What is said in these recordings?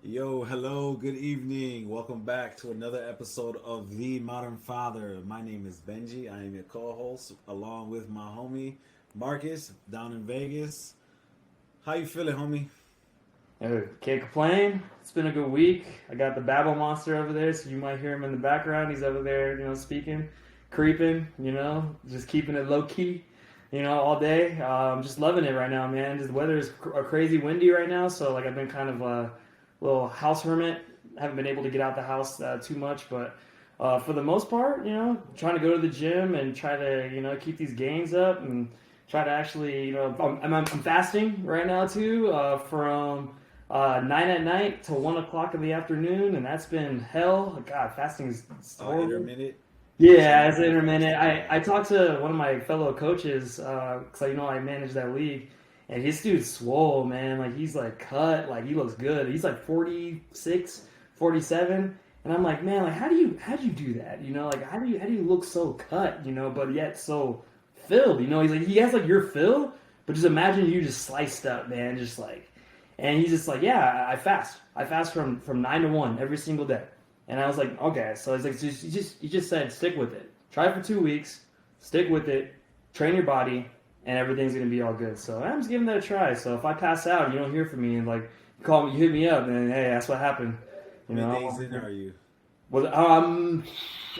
Yo, hello, good evening. Welcome back to another episode of The Modern Father. My name is Benji. I am your co-host along with my homie Marcus down in Vegas. How you feeling, homie? Can't complain. It's been a good week. I got the Babel monster over there, so you might hear him in the background. He's over there, speaking, creeping, just keeping it low key, all day. Just loving it right now, man. Just the weather is crazy windy right now, so like I've been kind of a little house hermit. Haven't been able to get out the house too much, but for the most part, trying to go to the gym and try to, keep these gains up and try to actually, I'm fasting right now too from 9 at night till 1 o'clock in the afternoon, and that's been hell. God, fasting is horrible. Intermittent. Yeah, it's Intermittent intermittent. fasting. I talked to one of my fellow coaches because I manage that league, and his dude's swole, man. Like he's like cut, like he looks good. He's like 46, 47, and I'm like, man, like how do you do that? Like how do you look so cut? But yet so filled. He's like he has like your fill, but just imagine you just sliced up, man, just like. And he's just like, yeah, I fast. I fast from 9 to 1 every single day. And I was like, okay. So it's like, you just said, stick with it. Try it for 2 weeks, stick with it, train your body, and everything's gonna be all good. So I'm just giving that a try. So if I pass out, and you don't hear from me, and like you call me, you hit me up, and hey, that's what happened. How many days in are you? Well,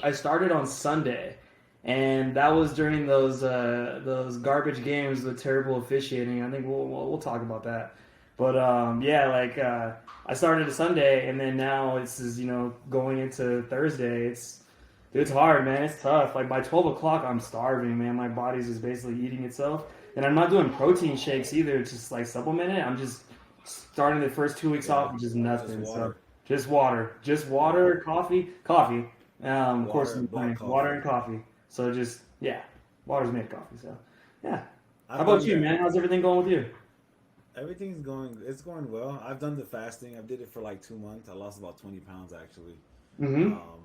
I started on Sunday, and that was during those garbage games with terrible officiating. I think we'll talk about that. But yeah, like I started a Sunday, and then now it's just, going into Thursday. It's hard, man. It's tough. Like by 12 o'clock, I'm starving, man. My body's just basically eating itself, and I'm not doing protein shakes either. Just like supplement it. I'm just starting the first 2 weeks Yeah, off with just just nothing. So water. just Yeah, water, coffee. Of course, water and black water coffee. and coffee. So just yeah, water's made of coffee. So yeah. How I've about done you, that. man? How's everything going with you? Everything's going. It's going well. I've done the fasting. I did it for like 2 months. I lost about 20 pounds actually. Mm-hmm. Um,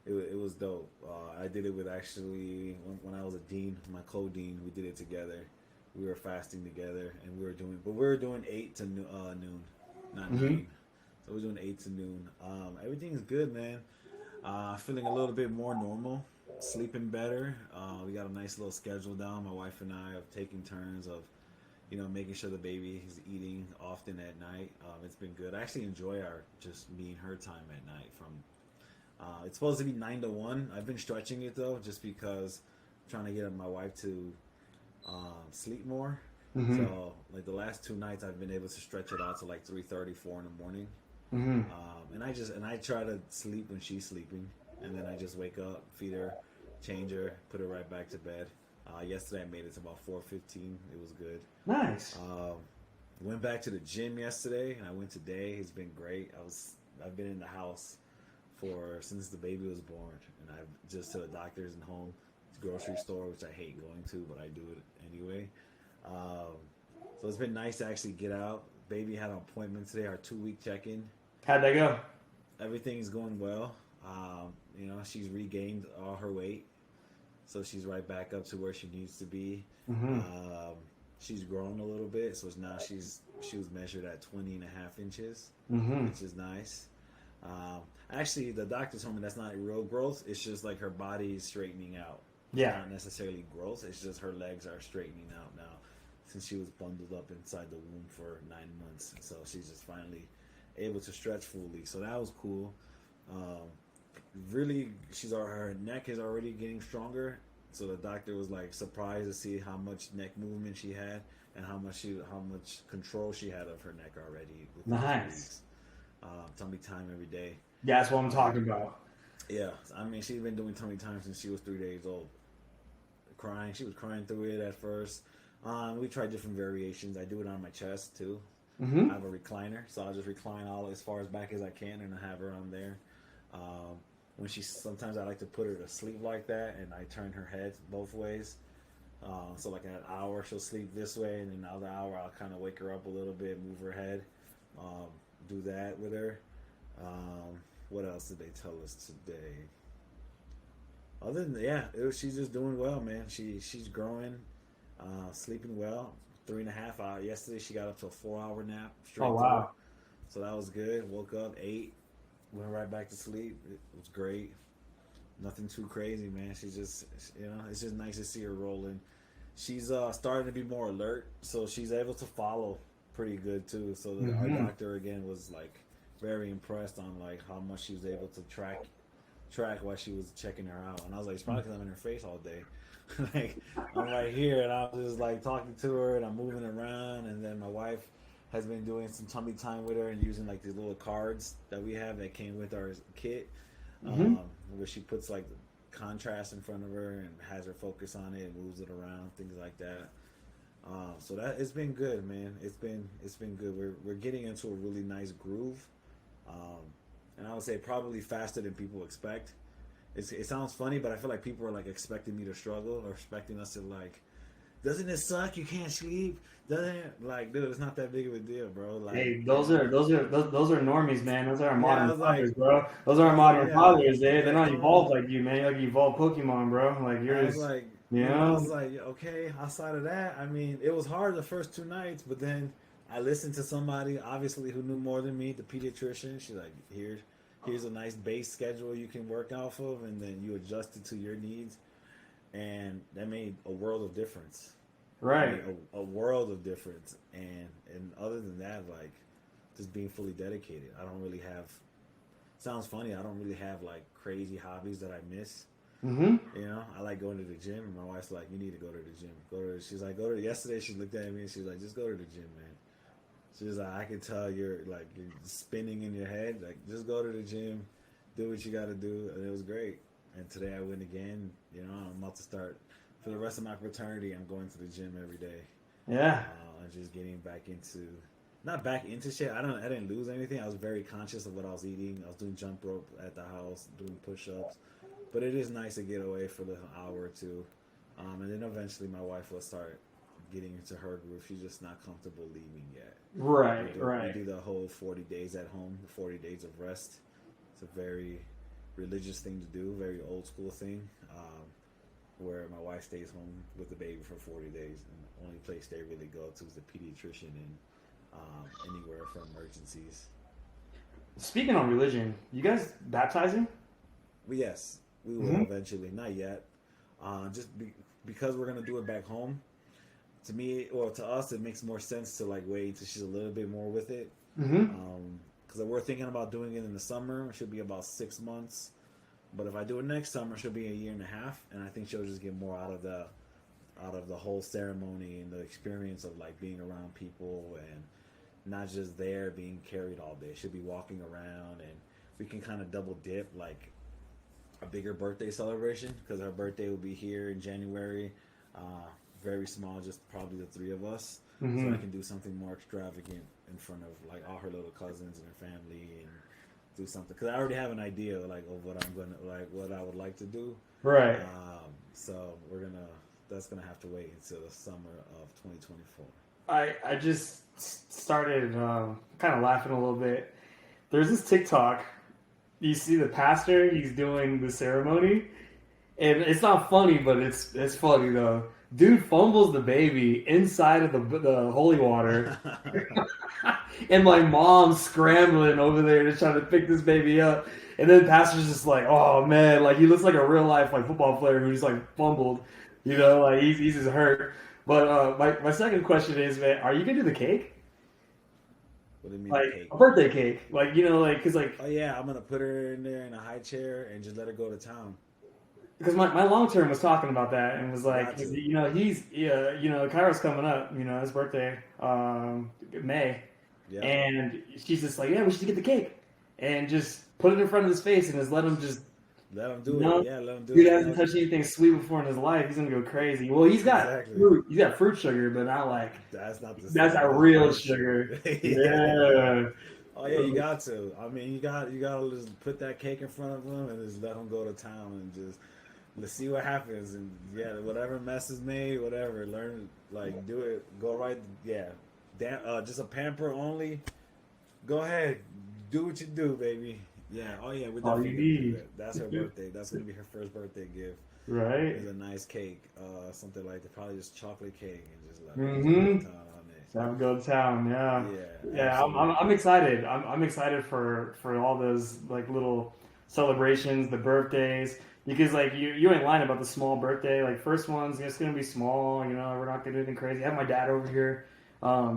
it was dope. I did it with actually when I was a dean, my co-dean. We did it together. We were fasting together, and we were doing 8 to noon, not Mm-hmm. 9. So we are doing 8 to noon. Everything's good, man. Feeling a little bit more normal, sleeping better. We got a nice little schedule down. My wife and I have taken turns of making sure the baby is eating often at night. It's been good. I actually enjoy our just me and her time at night. It's supposed to be 9 to 1. I've been stretching it though, just because I'm trying to get my wife to sleep more. Mm-hmm. So like the last 2 nights, I've been able to stretch it out to like 3:30, 4 in the morning. Mm-hmm. And I try to sleep when she's sleeping, and then I just wake up, feed her, change her, put her right back to bed. Yesterday I made it to about 4:15. It was good. Nice. Um, Went back to the gym yesterday, and I went today. It's been great. I've been in the house for since the baby was born, and I've just to the doctors and home, grocery store, which I hate going to, but I do it anyway. Um, so it's been nice to actually get out. Baby had an appointment today, our 2 week check in. How'd that go? Everything's going well. She's regained all her weight, so she's right back up to where she needs to be. Mm-hmm. Um, she's grown a little bit, so now she was measured at 20 and a half inches, Mm-hmm. which is nice. Um, Actually, the doctor told me that's not real growth. It's just like her body is straightening out. It's Yeah. not necessarily growth. It's just her legs are straightening out now, since she was bundled up inside the womb for 9 months. So she's just finally able to stretch fully. So that was cool. Um, Really, her neck is already getting stronger. So the doctor was like surprised to see how much neck movement she had and how much control she had of her neck already within 2 weeks. Nice. Tummy time every day. Yeah, that's what I'm Um, talking about. yeah, I mean she's been doing tummy time since she was 3 days old. Crying, she was crying through it at first. We tried different variations. I do it on my chest too. I Mm-hmm. have a recliner, so I'll just recline all as far as back as I can, and I have her on there. Um, Sometimes I like to put her to sleep like that, and I turn her head both ways. So like an hour she'll sleep this way, and then another hour I'll kind of wake her up a little bit, move her head, um, do that with her. What else did they tell us today? Other than she's just doing well, man. She's growing, sleeping well. 3.5 hours. Yesterday she got up to a 4 hour nap Oh straight through. wow. So that was good. Woke up, ate, went right back to sleep. It was great. Nothing too crazy, man. She's just, it's just nice to see her rolling. She's starting to be more alert, so she's able to follow pretty good too. So our doctor again was like very impressed on like how much she was able to track while she was checking her out. And I was like, it's probably because I'm in her face all day. Like I'm right here, and I'm just like talking to her, and I'm moving around, and then my wife has been doing some tummy time with her and using like these little cards that we have that came with our kit, where she puts like contrast in front of her and has her focus on it, moves it around, things like that. So that it's been good, man. It's been good. We're getting into a really nice groove, and I would say probably faster than people expect. It sounds funny, but I feel like people are like expecting me to struggle or expecting us to like, doesn't it suck? You can't sleep. Doesn't it? Like, dude, it's not that big of a deal, bro. Like, Hey, those are normies, man. Those are our modern fathers, like, bro. Those are our modern fathers. They're not come evolved on. like you, man. You're like evolved Pokemon, bro. Like you're I was just, like, you I was know. like, okay. Outside of that, I mean, it was hard the first 2 nights, but then I listened to somebody obviously who knew more than me, the pediatrician. She's like, here's a nice base schedule you can work off of, and then you adjust it to your needs, and that made a world of difference. I Right. mean, a world of difference. And other than that, like, just being fully dedicated. I don't really have. Sounds funny. I don't really have like crazy hobbies that I miss. Mm-hmm. I like going to the gym, and my wife's like, "You need to go to the gym. She's like, "Go to." Yesterday, she looked at me and she's like, "Just go to the gym, man." She's like, "I can tell you're spinning in your head. Like, just go to the gym, do what you got to do," and it was great. And today I went again. I'm about to start for the rest of my fraternity. I'm going to the gym every day. Yeah. And just getting back into, not back into shit. I didn't lose anything. I was very conscious of what I was eating. I was doing jump rope at the house, doing push-ups. But it is nice to get away for an hour or two. And then eventually my wife will start getting into her groove. She's just not comfortable leaving yet. Right. We Right. do the whole 40 days at home, the 40 days of rest. It's a very religious thing to do, very old school thing, where my wife stays home with the baby for 40 days. And the only place they really go to is the pediatrician and anywhere for emergencies. Speaking on religion, you guys baptizing? But yes, we will eventually. Not yet. Because we're going to do it back home. To me, or to us, it makes more sense to like wait until she's a little bit more with it. Mm-hmm. Because we're thinking about doing it in the summer. It should be about 6 months. But if I do it next summer, she'll be a year and a half, and I think she'll just get more out of the whole ceremony and the experience of like being around people and not just there being carried all day. She'll be walking around, and we can kind of double dip like a bigger birthday celebration because her birthday will be here in January. Very small, just probably the three of us. Mm-hmm. So I can do something more extravagant in front of like all her little cousins and her family and do something because I already have an idea like of what I'm gonna like what I would like to do. Right. So that's gonna have to wait until the summer of 2024. I just started kind of laughing a little bit. There's this TikTok. You see the pastor, he's doing the ceremony, and it's not funny, but it's funny though. Dude fumbles the baby inside of the holy water, and my mom's scrambling over there to try to pick this baby up. And then pastor's just like, oh man, like he looks like a real life like football player who just like fumbled, like he's just hurt. But my second question is, man, are you gonna do the cake? What do you mean Like cake? a birthday cake, like because Oh yeah, I'm gonna put her in there in a high chair and just let her go to town. because my long term was talking about that and was like, Gotcha. he's Kairos coming up, his birthday, May, Yeah. and she's just like, yeah, we should get the cake and just put it in front of his face and just let him just. Let him do No, it. Yeah, let him do Dude it. hasn't touched anything sweet before in his life. He's gonna go crazy. Well, he's got Exactly. fruit. He's got fruit sugar, but not like That's not the that's same. a real sugar. Yeah. Oh yeah, you got to. I mean, you got to just put that cake in front of him and just let him go to town and just let's see what happens. And yeah, whatever mess is made, whatever, learn like do it. Go right. Yeah, just a pamper only. Go ahead, do what you do, baby. Yeah. Oh yeah, we're All definitely you gonna do need. that. That's her birthday. That's gonna be her first birthday gift. Right. It's a nice cake, something like that. Probably just chocolate cake and just let her Mhm. go to town on it. Sam go to town. Yeah, Yeah, yeah. absolutely. I'm excited. I'm excited for all those like little celebrations, the birthdays, because like you ain't lying about the small birthday. Like first one's just gonna be small. You know, we're not gonna do anything crazy. I have my dad over here.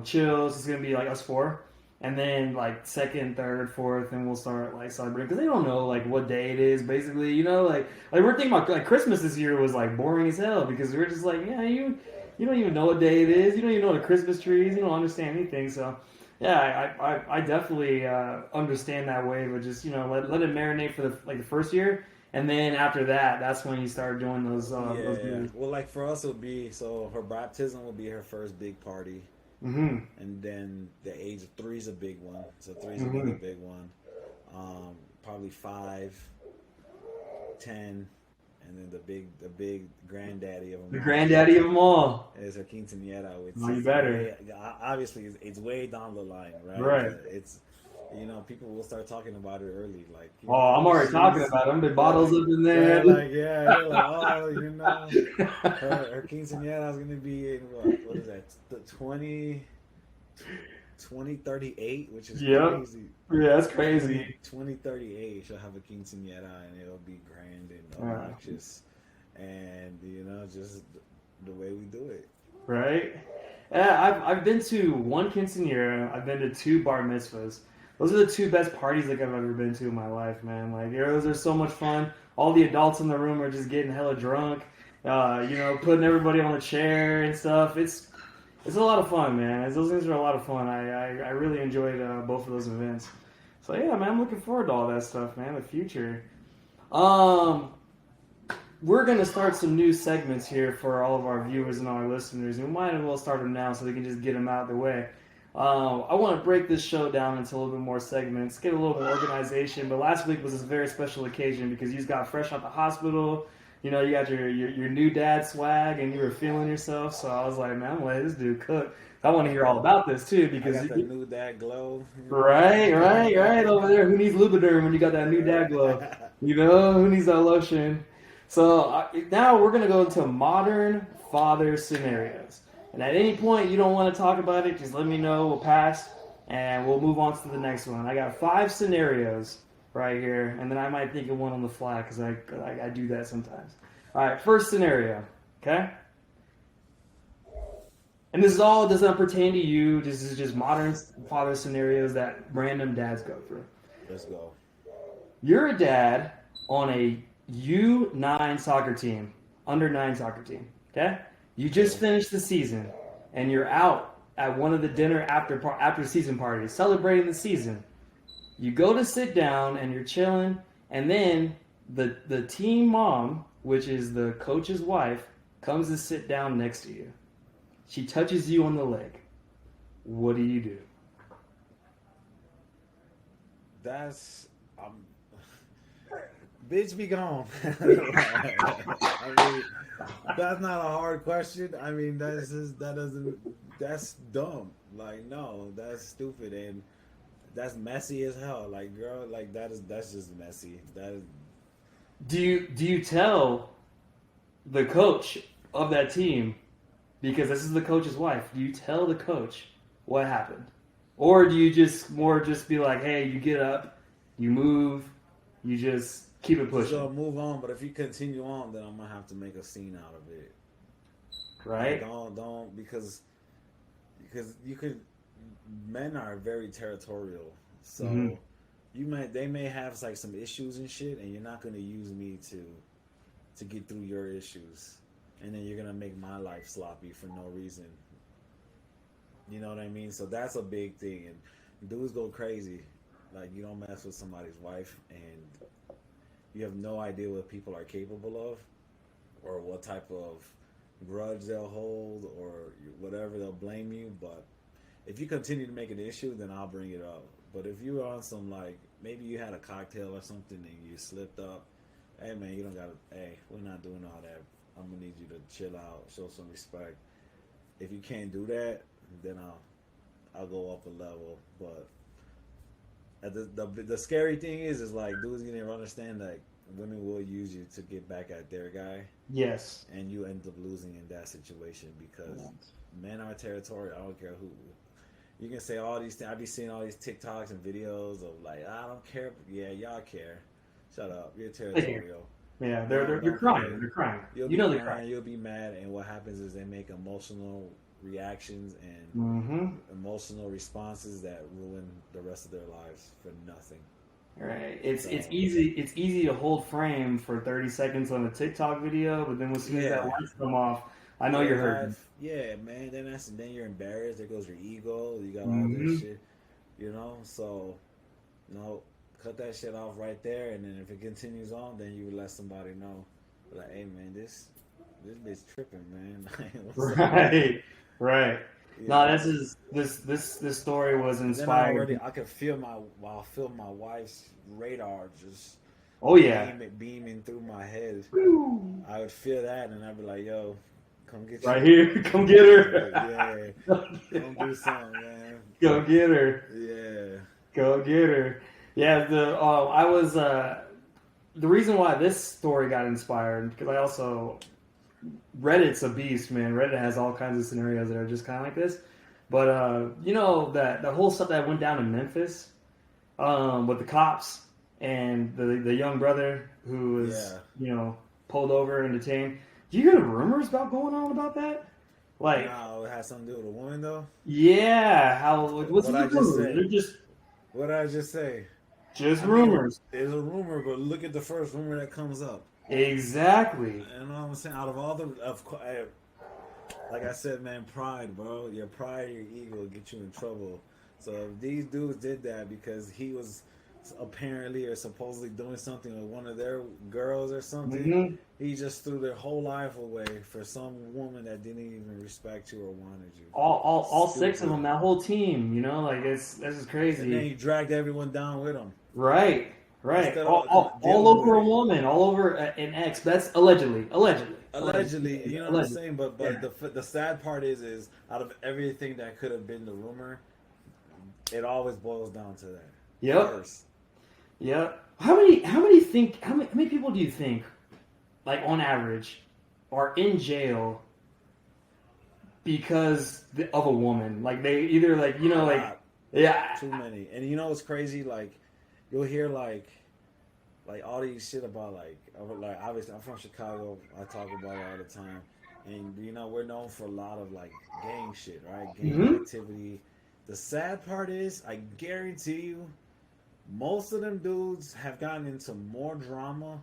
Chills. It's gonna be like us four. And then like second, third, fourth, and we'll start like celebrating because they don't know like what day it is. Basically, you know, like we're thinking about like Christmas this year was like boring as hell because we are just like, yeah, you don't even know what day it is. You don't even know the Christmas trees. You don't understand anything. So, yeah, I definitely understand that way. But just let it marinate for the first year, and then after that, that's when you start doing those Yeah. movies. Well, like for us, it would be so her baptism will be her first big party, Mm-hmm. and then the age of three is a big one. So three's another Mm-hmm. big one. Probably 5, 10, and then the big granddaddy of The them all granddaddy of them all. is her quinceañera, which Oh, you is better. way obviously it's way down the line, right? Right. But it's people will start talking about it early, like Oh, I'm already talking she's about them. The they're bottles like up in they're there. like yeah they're like oh her quinceañera is gonna be in what is that the 2038, which is Yep. crazy. Yeah, that's 20 crazy. 2038 she'll have a quinceañera and it'll be grand and Uh, obnoxious and just the way we do it. right? Yeah, I've been to one quinceanera. I've been to two bar mitzvahs. Those are the two best parties like I've ever been to in my life, man. Like those are so much fun. All the adults in the room are just getting hella drunk. Putting everybody on the chair and stuff. It's a lot of fun, man. Those things are a lot of fun. I really enjoyed both of those events. So yeah, man, I'm looking forward to all that stuff, man. The future. Um, we're gonna start some new segments here for all of our viewers and our listeners, and we might as well start them now so we can just get them out of the way. I want to break this show down into a little bit more segments, get a little more organization. But last week was a very special occasion because you just got fresh out the hospital. You know, you got your new dad swag, and you were feeling yourself. So I was like, man, I'm gonna let this dude cook. I want to hear all about this too I because got that new dad glow. right over there. Who needs Lubriderm when you got that new dad glow? You know, who needs that lotion? So now we're going to go into modern father scenarios. And at any point you don't want to talk about it, just let me know. We'll pass and we'll move on to the next one. I got 5 scenarios right here, and then I might think of one on the fly because I do that sometimes. All right, first scenario, okay? And this does not pertain to you. This is just modern father scenarios that random dads go through. Let's go. You're a dad on a U9 soccer team, under 9 soccer team. Okay, you just Okay. finished the season, and you're out at one of the dinner after season parties, celebrating the season. You go to sit down, and you're chilling, and then the team mom, which is the coach's wife, comes to sit down next to you. She touches you on the leg. What do you do? That's bitch be gone. I mean, that's not a hard question. I mean, that's dumb. Like, no, that's stupid and that's messy as hell. Like, girl, like that's just messy. That is Do you tell the coach of that team, because this is the coach's wife? Do you tell the coach what happened, or do you just be like, hey, you get up, you move, you just keep it just pushing, gonna move on. But if you continue on, then I'm gonna have to make a scene out of it. Like, right? don't because you could. Men are very territorial, so Mhm. they may have like some issues and shit, and you're not gonna use me to get through your issues, and then you're gonna make my life sloppy for no reason. You know what I mean? So that's a big thing, and dudes go crazy. Like, you don't mess with somebody's wife, and you have no idea what people are capable of, or what type of grudge they'll hold, or whatever they'll blame you. But if you continue to make an issue, then I'll bring it up. But if you're on some, like, maybe you had a cocktail or something and you slipped up, hey man, you don't gotta. Hey, we're not doing all that. I'm gonna need you to chill out, show some respect. If you can't do that, then I'll go up a level. But the scary thing is like dudes gonna understand that women will use you to get back at their guy, Yes. and you end up losing in that situation because men are territorial. I don't care who. You can say all these things. I be seeing all these TikToks and videos of like, I don't care. Yeah, y'all care. Shut up. You're territorial. Yeah, No, they're don't crying. care. They're crying. You'll You be know they're mad. crying. You'll be mad, and what happens is they make emotional reactions and Mm-hmm. emotional responses that ruin the rest of their lives for nothing. Right. It's So easy to hold frame for 30 seconds on a TikTok video, but then as soon as that yeah, lights come off, I know your you're hurting. life, yeah, man. Then you're embarrassed. There goes your ego. You got all Mm-hmm. this shit, you know. So no, cut that shit off right there. And then if it continues on, then you would let somebody know, like, hey, man, this bitch tripping, man. What's up? Right. Right. No, Yeah. this story was Then I inspired. I could feel my wife's radar just Oh yeah. beaming through my head. Woo. I would feel that, and I'd be like, "Yo, come get Right your, here. Come get her. yeah, come do something, man." Go get her. Yeah, Go get her. Yeah, I was the reason why this story got inspired because I also Reddit's a beast, man. Reddit has all kinds of scenarios that are just kind of like this. But you know that the whole stuff that went down in Memphis with the cops and the young brother who was pulled over and detained. Do you hear the rumors going on about that? Like, no, it has something to do with a woman, though. yeah, how what's What the I just rumors? said. They're What did I just say? just I mean, rumors. it's a rumor, but look at the first rumor that comes up. Exactly. You know what I'm saying? Out of all like I said, man, pride, bro. Your pride, your ego will get you in trouble. So if these dudes did that because he was apparently or supposedly doing something with one of their girls or something, hmm he just threw their whole life away for some woman that didn't even respect you or wanted you. All six of Stupid. them, that whole team, this is And then crazy. he dragged everyone down with him. Right. Instead All of dealing over with a it. woman, all over an ex. That's allegedly. Allegedly, you know what I'm Allegedly. saying? But Yeah. the sad part is out of everything that could have been the rumor, it always boils down to that. Yep. First. Yep. How many people do you think, like on average, are in jail because of a woman? Like they either A lot. yeah. Too many. And you know what's crazy? Like you'll hear like all these shit about like obviously I'm from Chicago. I talk about it all the time. And we're known for a lot of like gang shit, right? Gang Mhm. activity. The sad part is, I guarantee you, most of them dudes have gotten into more drama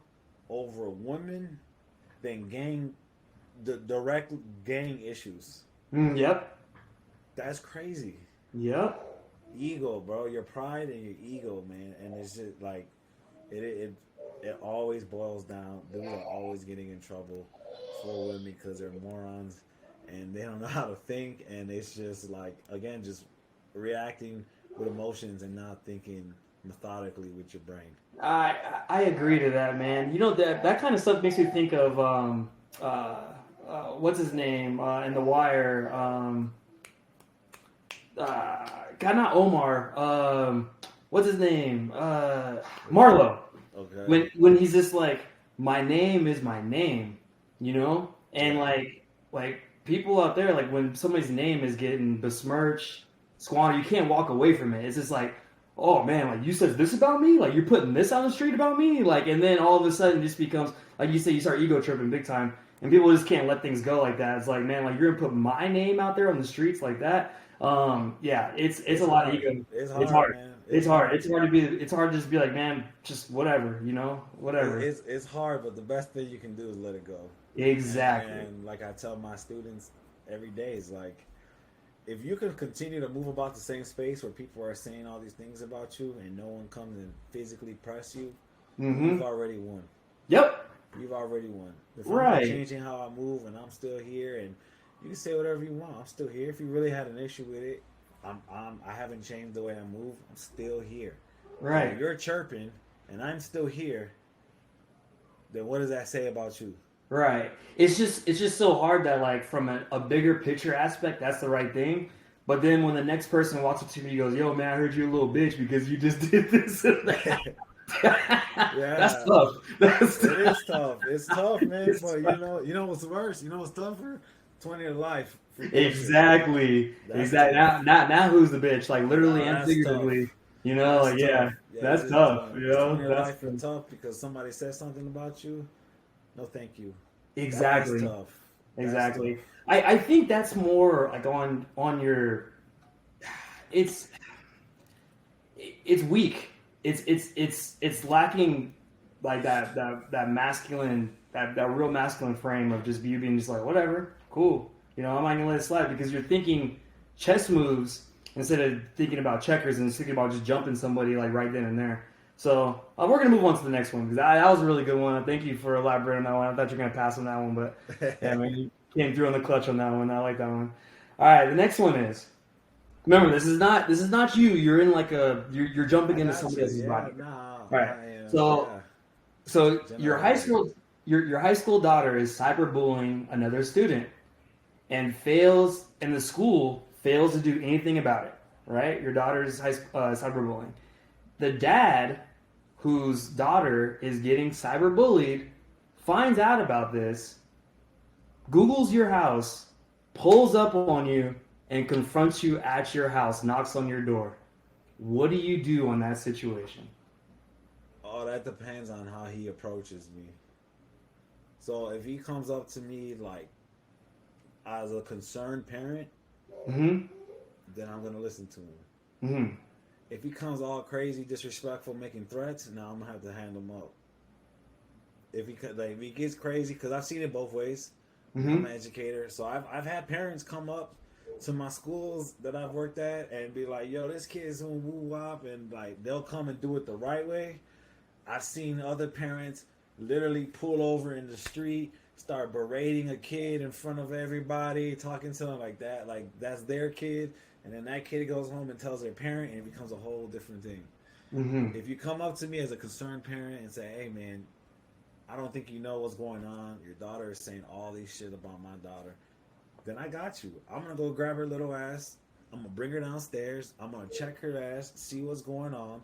over women than the direct gang issues. Yep. That's crazy. Yep. Ego, bro, your pride and your ego, man, and it's just like it always boils down. Dudes are always getting in trouble for women because they're morons and they don't know how to think, and it's just like again, just reacting with emotions and not thinking methodically with your brain. I agree to that, man. That kind of stuff makes me think of what's his name in The Wire. God, not Omar. What's his name? Marlo. Okay. When he's just like, my name is my name, and Yeah. like people out there, like when somebody's name is getting besmirched, squandered, you can't walk away from it. It's just like, oh man, like you said this about me, like you're putting this on the street about me, like, and then all of a sudden it just becomes like you say, you start ego tripping big time, and people just can't let things go like that. It's like, man, like you're gonna put my name out there on the streets like that. Yeah, it's a lot of hard. ego. It's It's hard, hard. man. It's hard. It's hard to just be like, man, just whatever, whatever. It's hard, but the best thing you can do is let it go. Exactly. And like I tell my students every day, is like, if you can continue to move about the same space where people are saying all these things about you and no one comes and physically press you, Mm-hmm. you've already won. Yep. You've already won. If I'm Right. not changing how I move and I'm still here, and you can say whatever you want, I'm still here. If you really had an issue with it, I haven't changed the way I move. I'm still here. Right. If you're chirping and I'm still here, then what does that say about you? Right. It's just so hard that like from a bigger picture aspect, that's the right thing. But then when the next person walks up to me and goes, "Yo, man, I heard you a little bitch because you just did this and that." That's tough. That's It is tough. It's tough, man. But you know what's worse? You know what's tougher? 20 to life. For bullshit. Exactly. That's Exactly. tough. Now who's the bitch? Like literally and That's tough. figuratively. You know, That's like yeah, tough. Yeah, you that's just tough. doing You it's know, 20 to that's life for tough because somebody said something about you. No, thank you. That's exactly. tough. That's Exactly. tough. I think that's more like on your it's it's weak. It's lacking like that masculine that real masculine frame of just you being just like whatever, cool. You know, I'm not gonna let it slide because you're thinking chess moves instead of thinking about checkers and thinking about just jumping somebody like right then and there. So we're gonna move on to the next one because that was a really good one. Thank you for elaborating on that one. I thought you were gonna pass on that one, but yeah, man, you came through on the clutch on that one. I like that one. All right, the next one is. Remember, this is not you. You're in like you're jumping I into got somebody you. else's Yeah, body. nah, All right. I am. So Yeah, so your high generalizing. school your high school daughter is cyberbullying another student and fails, and the school fails to do anything about it. Right? Your daughter's cyberbullying. The dad, whose daughter is getting cyberbullied, finds out about this, Googles your house, pulls up on you, and confronts you at your house, knocks on your door. What do you do on that situation? Oh, that depends on how he approaches me. So if he comes up to me like as a concerned parent, Mm-hmm. then I'm gonna listen to him. Mm-hmm. If he comes all crazy, disrespectful, making threats, now I'm gonna have to hand him up. If he gets crazy, because I've seen it both ways. I'm Mm-hmm. an educator, so I've had parents come up to my schools that I've worked at and be like, "Yo, this kid's on woo wop," and like they'll come and do it the right way. I've seen other parents literally pull over in the street, start berating a kid in front of everybody, talking to them like that, like that's their kid, and then that kid goes home and tells their parent, and it becomes a whole different thing. Mm-hmm. If you come up to me as a concerned parent and say, "Hey, man, I don't think you know what's going on. Your daughter is saying all these shit about my daughter," then I got you. I'm gonna go grab her little ass. I'm gonna bring her downstairs. I'm gonna check her ass, see what's going on,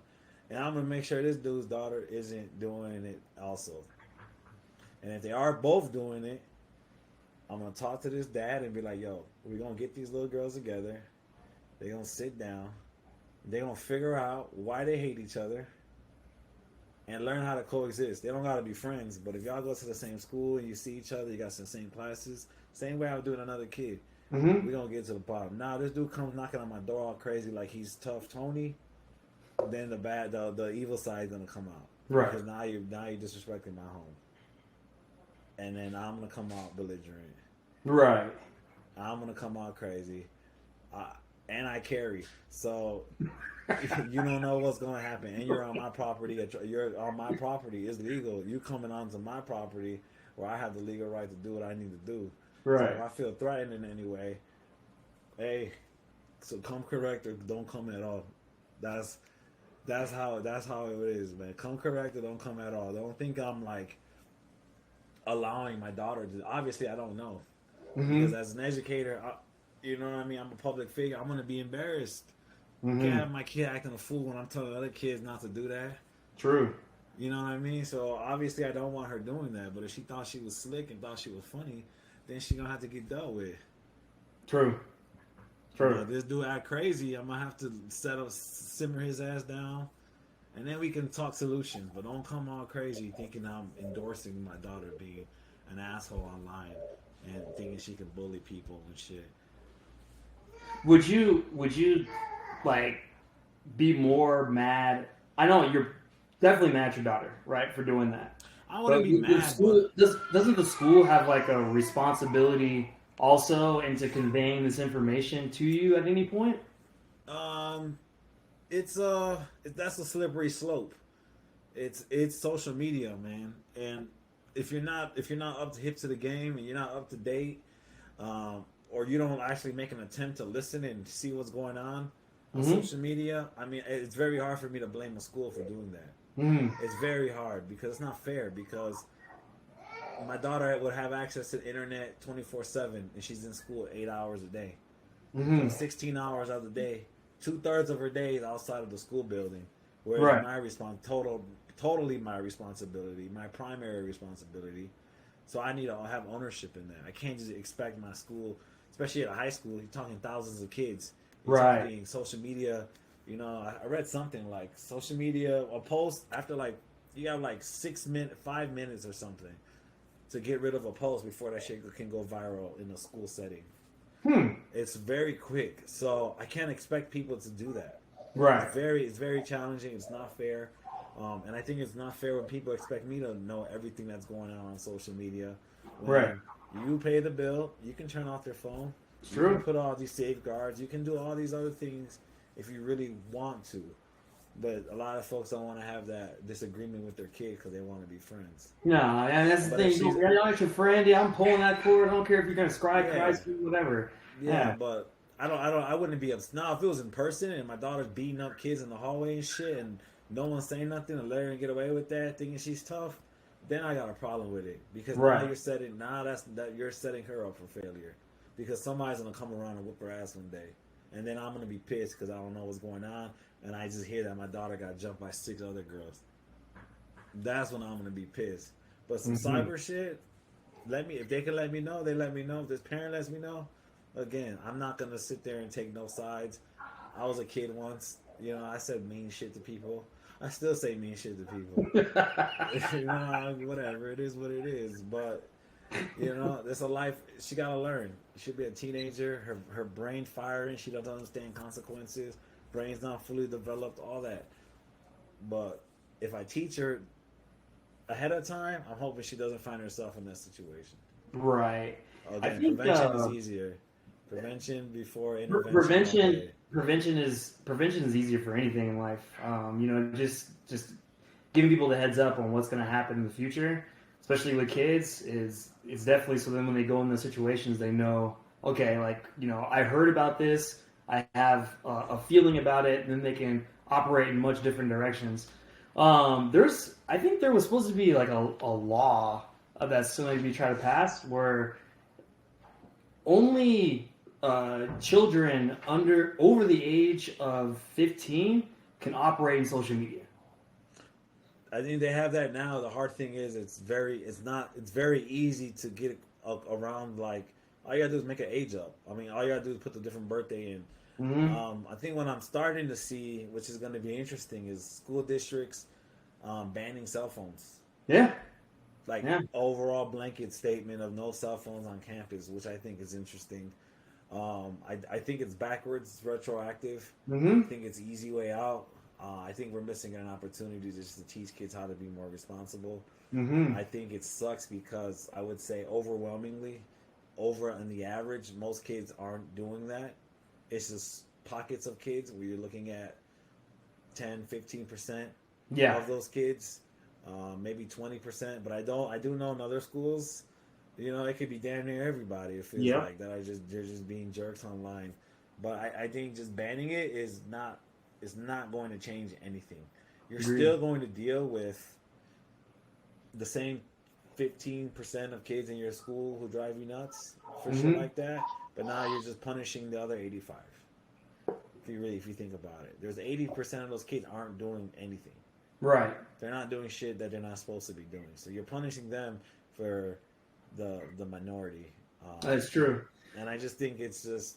and I'm gonna make sure this dude's daughter isn't doing it also. And if they are both doing it, I'm gonna talk to this dad and be like, "Yo, we're gonna get these little girls together. They're gonna sit down. They're gonna figure out why they hate each other and learn how to coexist. They don't gotta be friends, but if y'all go to the same school and you see each other, you got the same classes, same way I would do with another kid. Mm-hmm. We're gonna get to the bottom. Now this dude comes knocking on my door all crazy like he's tough Tony, then the evil side is gonna come out. Right. Because now you disrespecting my home. And then I'm gonna come out belligerent. Right. I'm gonna come out crazy. And I carry. So you don't know what's gonna happen. And you're on my property. You're on my property. It's legal. You coming onto my property where I have the legal right to do what I need to do. So Right. if I feel threatened in any way, hey, so come correct or don't come at all. That's how it is, man. Come correct or don't come at all. Don't think I'm like allowing my daughter to. Obviously, I don't know Mm-hmm. because as an educator, you know what I mean. I'm a public figure. I'm gonna be embarrassed. Can't Mm-hmm. have my kid acting a fool when I'm telling other kids not to do that. True. You know what I mean? So obviously, I don't want her doing that. But if she thought she was slick and thought she was funny, then she gonna have to get dealt with. True. You True. know, this dude act crazy. I'm gonna have to simmer his ass down, and then we can talk solutions. But don't come all crazy thinking I'm endorsing my daughter being an asshole online and thinking she can bully people and shit. Would you like be more mad? I know you're definitely mad at your daughter, right, for doing that. I wouldn't But be would mad, but school doesn't the school have like a responsibility also into conveying this information to you at any point? um, it's that's a slippery slope. It's social media, man, and if you're not up to hip to the game and you're not up to date, or you don't actually make an attempt to listen and see what's going on Mm-hmm. social media, I mean, it's very hard for me to blame a school for doing that. Mm-hmm. It's very hard because it's not fair because my daughter would have access to the internet 24/7 and she's in school 8 hours a day. Mm-hmm. 16 hours of the day, 2/3 of her day is outside of the school building. Whereas Right. my totally my responsibility, my primary responsibility So I need to have ownership in that. I can't just expect my school, especially at a high school, you're talking thousands of kids. You're Right. talking social media. You know, I read something like social media, a post after like, you have like 6 minutes, 5 minutes or something to get rid of a post before that shit can go viral in a school setting. Hmm. It's very quick. So I can't expect people to do that. Right. It's very challenging. It's not fair, and I think it's not fair when people expect me to know everything that's going on social media. When Right. you pay the bill, you can turn off your phone. It's You true. can put all these safeguards. You can do all these other things if you really want to. But a lot of folks don't want to have that disagreement with their kid because they want to be friends. No, and that's the But thing. if she's, You don't want your friend. Yeah, I'm pulling that cord. I don't care if you're gonna cry, yeah, scream, whatever. yeah, but I wouldn't be upset. Now, if it was in person and my daughter's beating up kids in the hallway and shit, and no one's saying nothing and letting her get away with that, thinking she's tough, then I got a problem with it because Right. you're setting her up for failure because somebody's gonna come around and whoop her ass one day, and then I'm gonna be pissed because I don't know what's going on, and I just hear that my daughter got jumped by 6 other girls. That's when I'm gonna be pissed. But some cyber shit, if they can let me know, they let me know. If this parent lets me know, again, I'm not gonna sit there and take no sides. I was a kid once, you know, I said mean shit to people. I still say mean shit to people. You know, whatever, it is what it is. But you know, there's a life she gotta learn. She should be a teenager, her brain firing, she doesn't understand consequences, brain's not fully developed, all that. But if I teach her ahead of time, I'm hoping she doesn't find herself in that situation. Right. I Again, think prevention is easier. Prevention before intervention. prevention Okay. prevention is easier for anything in life. You know, just giving people the heads up on what's going to happen in the future, especially with kids, is it's definitely so then when they go in those situations, they know, okay, like, you know, I heard about this, I have a feeling about it, and then they can operate in much different directions. I think there was supposed to be like a law that somebody tried to pass where only children over the age of 15 can operate in social media. I think they have that now. The hard thing is it's very easy to get around. Like, all you gotta do is make an age up. I mean, all you gotta do is put the different birthday in. I think what I'm starting to see, which is going to be interesting, is school districts banning cell phones. Yeah, Like, yeah. overall blanket statement of no cell phones on campus, which I think is interesting. I think it's backwards, it's retroactive. I think it's easy way out. I think we're missing an opportunity just to teach kids how to be more responsible. I think it sucks because I would say overwhelmingly, over on the average, most kids aren't doing that. It's just pockets of kids where you're looking at 10, 15% Yeah. of those kids, maybe 20%. But I do know in other schools, you know, it could be damn near everybody. It feels like that. They're just being jerks online. But I think just banning it is not going to change anything. You're Agreed. still going to deal with the same 15% of kids in your school who drive you nuts for shit like that. But now you're just punishing the other 85. If you think about it, there's 80% of those kids aren't doing anything. Right. They're not doing shit that they're not supposed to be doing. So you're punishing them for the minority. That's true. And I just think it's just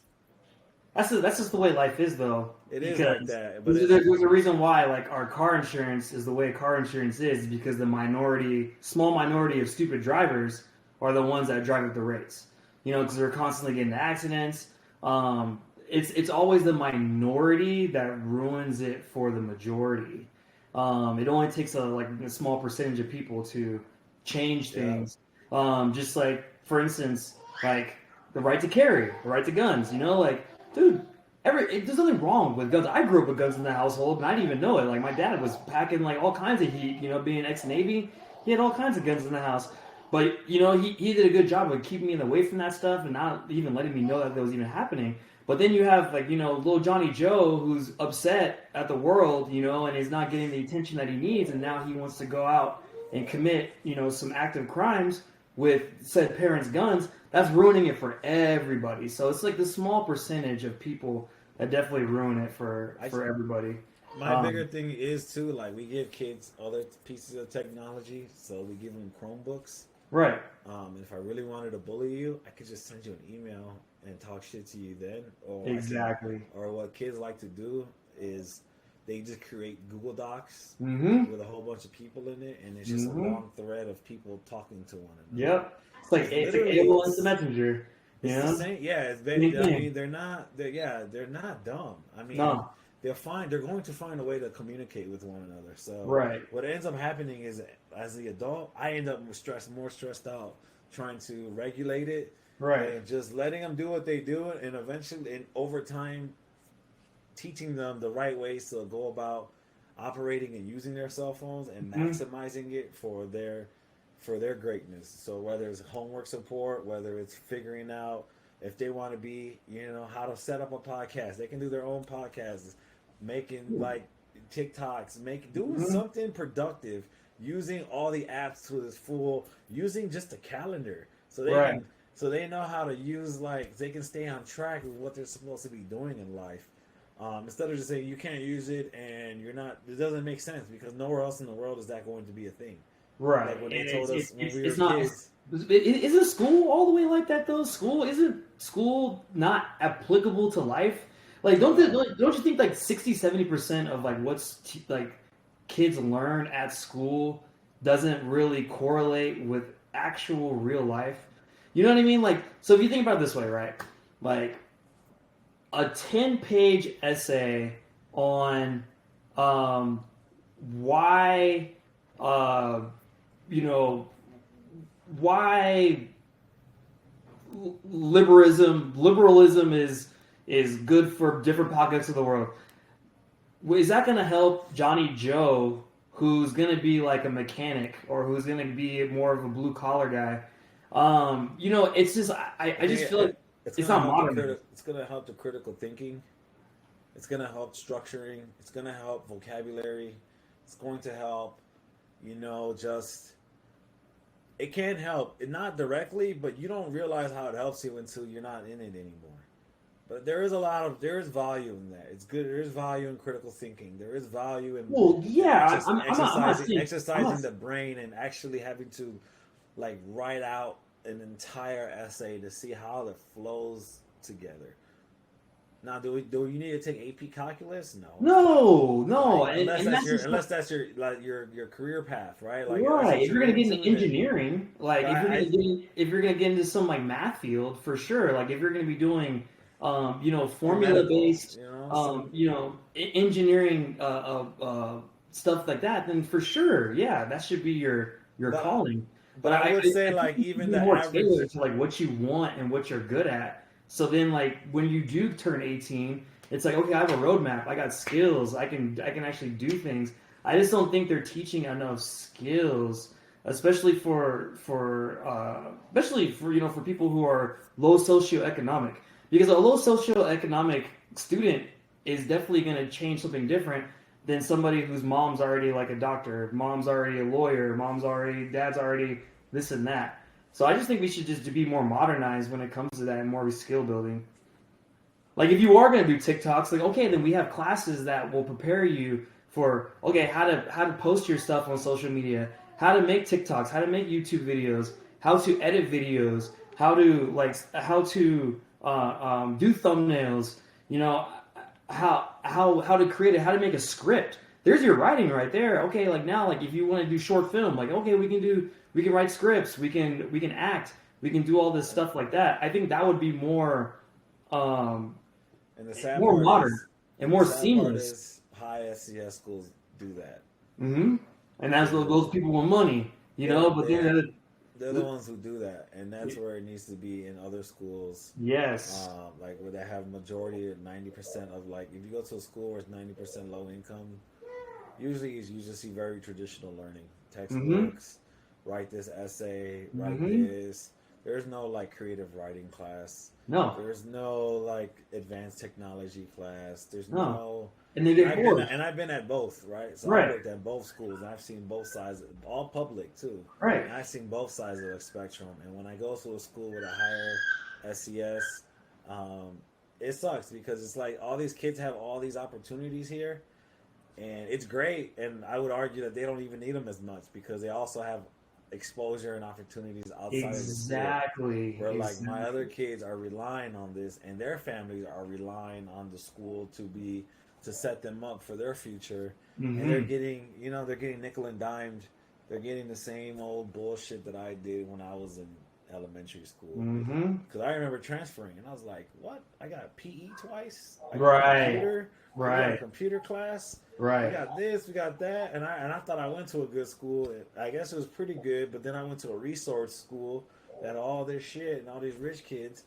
That's just the way life is, though. it is Because like that. But there's a reason why, like, our car insurance is the way car insurance is because the small minority of stupid drivers are the ones that drive up the rates. You know, because they're constantly getting into accidents. It's always the minority that ruins it for the majority. It only takes a small percentage of people to change things. Just like, for instance, like the right to carry, the right to guns. You know, like, dude, there's nothing wrong with guns. I grew up with guns in the household, and I didn't even know it. Like, my dad was packing like all kinds of heat. You know, being ex-Navy, he had all kinds of guns in the house. But you know, he did a good job of keeping me away from that stuff and not even letting me know that was even happening. But then you have, like, you know, little Johnny Joe who's upset at the world, you know, and is not getting the attention that he needs, and now he wants to go out and commit, you know, some active crimes with said parents' guns. That's ruining it for everybody. So it's like the small percentage of people that definitely ruin it for everybody. my bigger thing is too, like, we give kids other pieces of technology, so we give them Chromebooks. Right. If I really wanted to bully you, I could just send you an email and talk shit to you then. Exactly. Or what kids like to do is they just create Google Docs Mm-hmm. with a whole bunch of people in it, and it's just a Mm-hmm. long thread of people talking to one another. Yep. It's like Literally, AOL Instant Messenger. You it's the know? same. Yeah, Same I thing. mean, they're not dumb. I mean, No. they're going to find a way to communicate with one another. So Right. what ends up happening is, as the adult, I end up more stressed out trying to regulate it Right. and just letting them do what they do, and eventually, and over time, teaching them the right ways to go about operating and using their cell phones and Mhm. maximizing it for their greatness. So whether it's homework support, whether it's figuring out if they want to be, how to set up a podcast, they can do their own podcasts, making like TikToks, doing Mhm. something productive, using all the apps to its full, using just a calendar, so they Right. can, so they know how to use, like, they can stay on track with what they're supposed to be doing in life. Instead of just saying you can't use it and you're not, it doesn't make sense because nowhere else in the world is that going to be a thing. Right. Like when they And told us when we were it's not. kids. Isn't school all the way like that though? Isn't school not applicable to life? Like, don't you think like 60-70% of like like kids learn at school doesn't really correlate with actual real life? You know what I mean? Like, so if you think about it this way, right? Like a 10-page essay on why uh, you know why liberalism is good for different pockets of the world. Is that going to help Johnny Joe, who's going to be like a mechanic or who's going to be more of a blue collar guy? It's just I just feel like it's not modern. It's gonna help the critical thinking. It's gonna help structuring. It's gonna help vocabulary. It's going to help, just, it can help. Not directly, but you don't realize how it helps you until you're not in it anymore. But there is value in that. It's good. There is value in critical thinking. There is value in Well, yeah, exercising the brain and actually having to, like, write out an entire essay to see how it flows together. Now, do you need to take AP calculus? No. No, Like, unless that's your career path, right? Like, right. If you're gonna get into then- engineering, like Right, if you're gonna get into some like math field for sure, like if you're gonna be doing, formula based, engineering, stuff like that, then for sure, yeah, that should be your But calling. but I would say, think like, you even should be the more average. tailored to like what you want and what you're good at. So then, like when you do turn 18, it's like, okay, I have a roadmap. I got skills. I can actually do things. I just don't think they're teaching enough skills, especially for people who are low socioeconomic. Because a low socioeconomic student is definitely going to change something different than somebody whose mom's already like a doctor, mom's already a lawyer, dad's already this and that. So I just think we should just be more modernized when it comes to that and more skill building. Like if you are going to do TikToks, like okay, then we have classes that will prepare you for okay how to post your stuff on social media, how to make TikToks, how to make YouTube videos, how to edit videos, how to do thumbnails. How to create it, how to make a script. There's your writing right there. Okay, like now, like if you want to do short film, like okay, we can write scripts, we can act, we can do all this stuff like that. I think that would be more And the sad more part modern is, and more the sad part seamless. is high SCS schools do that. Mm-hmm. And that's those people with money, But then They're the ones who do that, and that's where it needs to be in other schools. yes, Like where they have majority of 90% of, like, if you go to a school where it's 90% low income, usually you just see very traditional learning, textbooks, write this essay, write Mhm. this. There's no like creative writing class. no, There's no like advanced technology class. There's No. no. and they get bored. And I've been at both, right? So Right. I worked at both schools, and I've seen both sides, all public too. Right. And I've seen both sides of the spectrum. And when I go to a school with a higher SES, it sucks because it's like all these kids have all these opportunities here, and it's great. And I would argue that they don't even need them as much because they also have exposure and opportunities outside of the school. Exactly. Where like my other Exactly. kids are relying on this, and their families are relying on the school to set them up for their future, and they're Mm-hmm. getting they're getting nickel and dimed. They're getting the same old bullshit that I did when I was in elementary school. Mm-hmm. Because I remember transferring, and I was like, "What? I got PE twice. I got Right. computer. We got a Right. computer class. We Right. got this. We got that." And I thought I went to a good school. I guess it was pretty good. But then I went to a resource school that had all this shit and all these rich kids.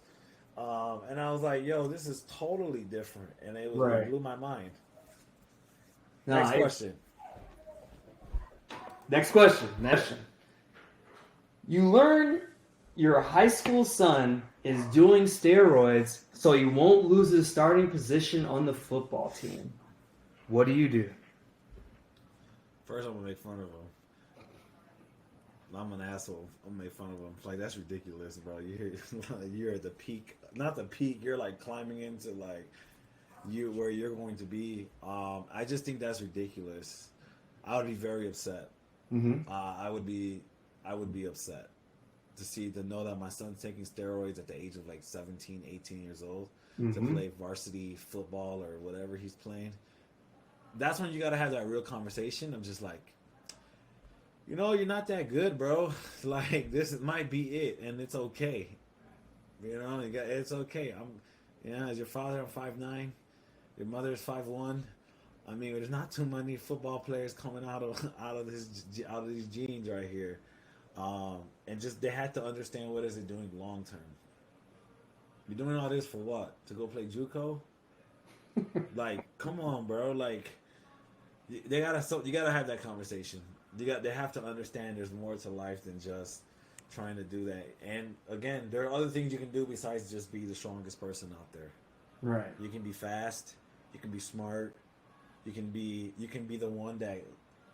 And I was like, "Yo, this is totally different." And it Right. blew my mind. No, Next question. next question. Next one. You learn your high school son is doing steroids so he won't lose his starting position on the football team. What do you do? First, I'm gonna make fun of him. I'm an asshole. I'm gonna make fun of him. Like that's ridiculous, bro. You're at the peak, not the peak. You're like climbing into like you where you're going to be. I just think that's ridiculous. I would be very upset. Mm-hmm. I would be upset to know that my son's taking steroids at the age of like 17, 18 years old to Mm-hmm. play varsity football or whatever he's playing. That's when you got to have that real conversation of just like, you're not that good, bro. Like might be it, and it's okay. It's okay. As your father, I'm 5'9". Your mother is 5'1". I mean, there's not too many football players coming out of these genes right here, and just they had to understand what is it doing long term. You're doing all this for what? To go play JUCO? Like, come on, bro. Like, you gotta have that conversation. They have to understand there's more to life than just trying to do that. And again, there are other things you can do besides just be the strongest person out there. Right. You can be fast, you can be smart, you can be the one that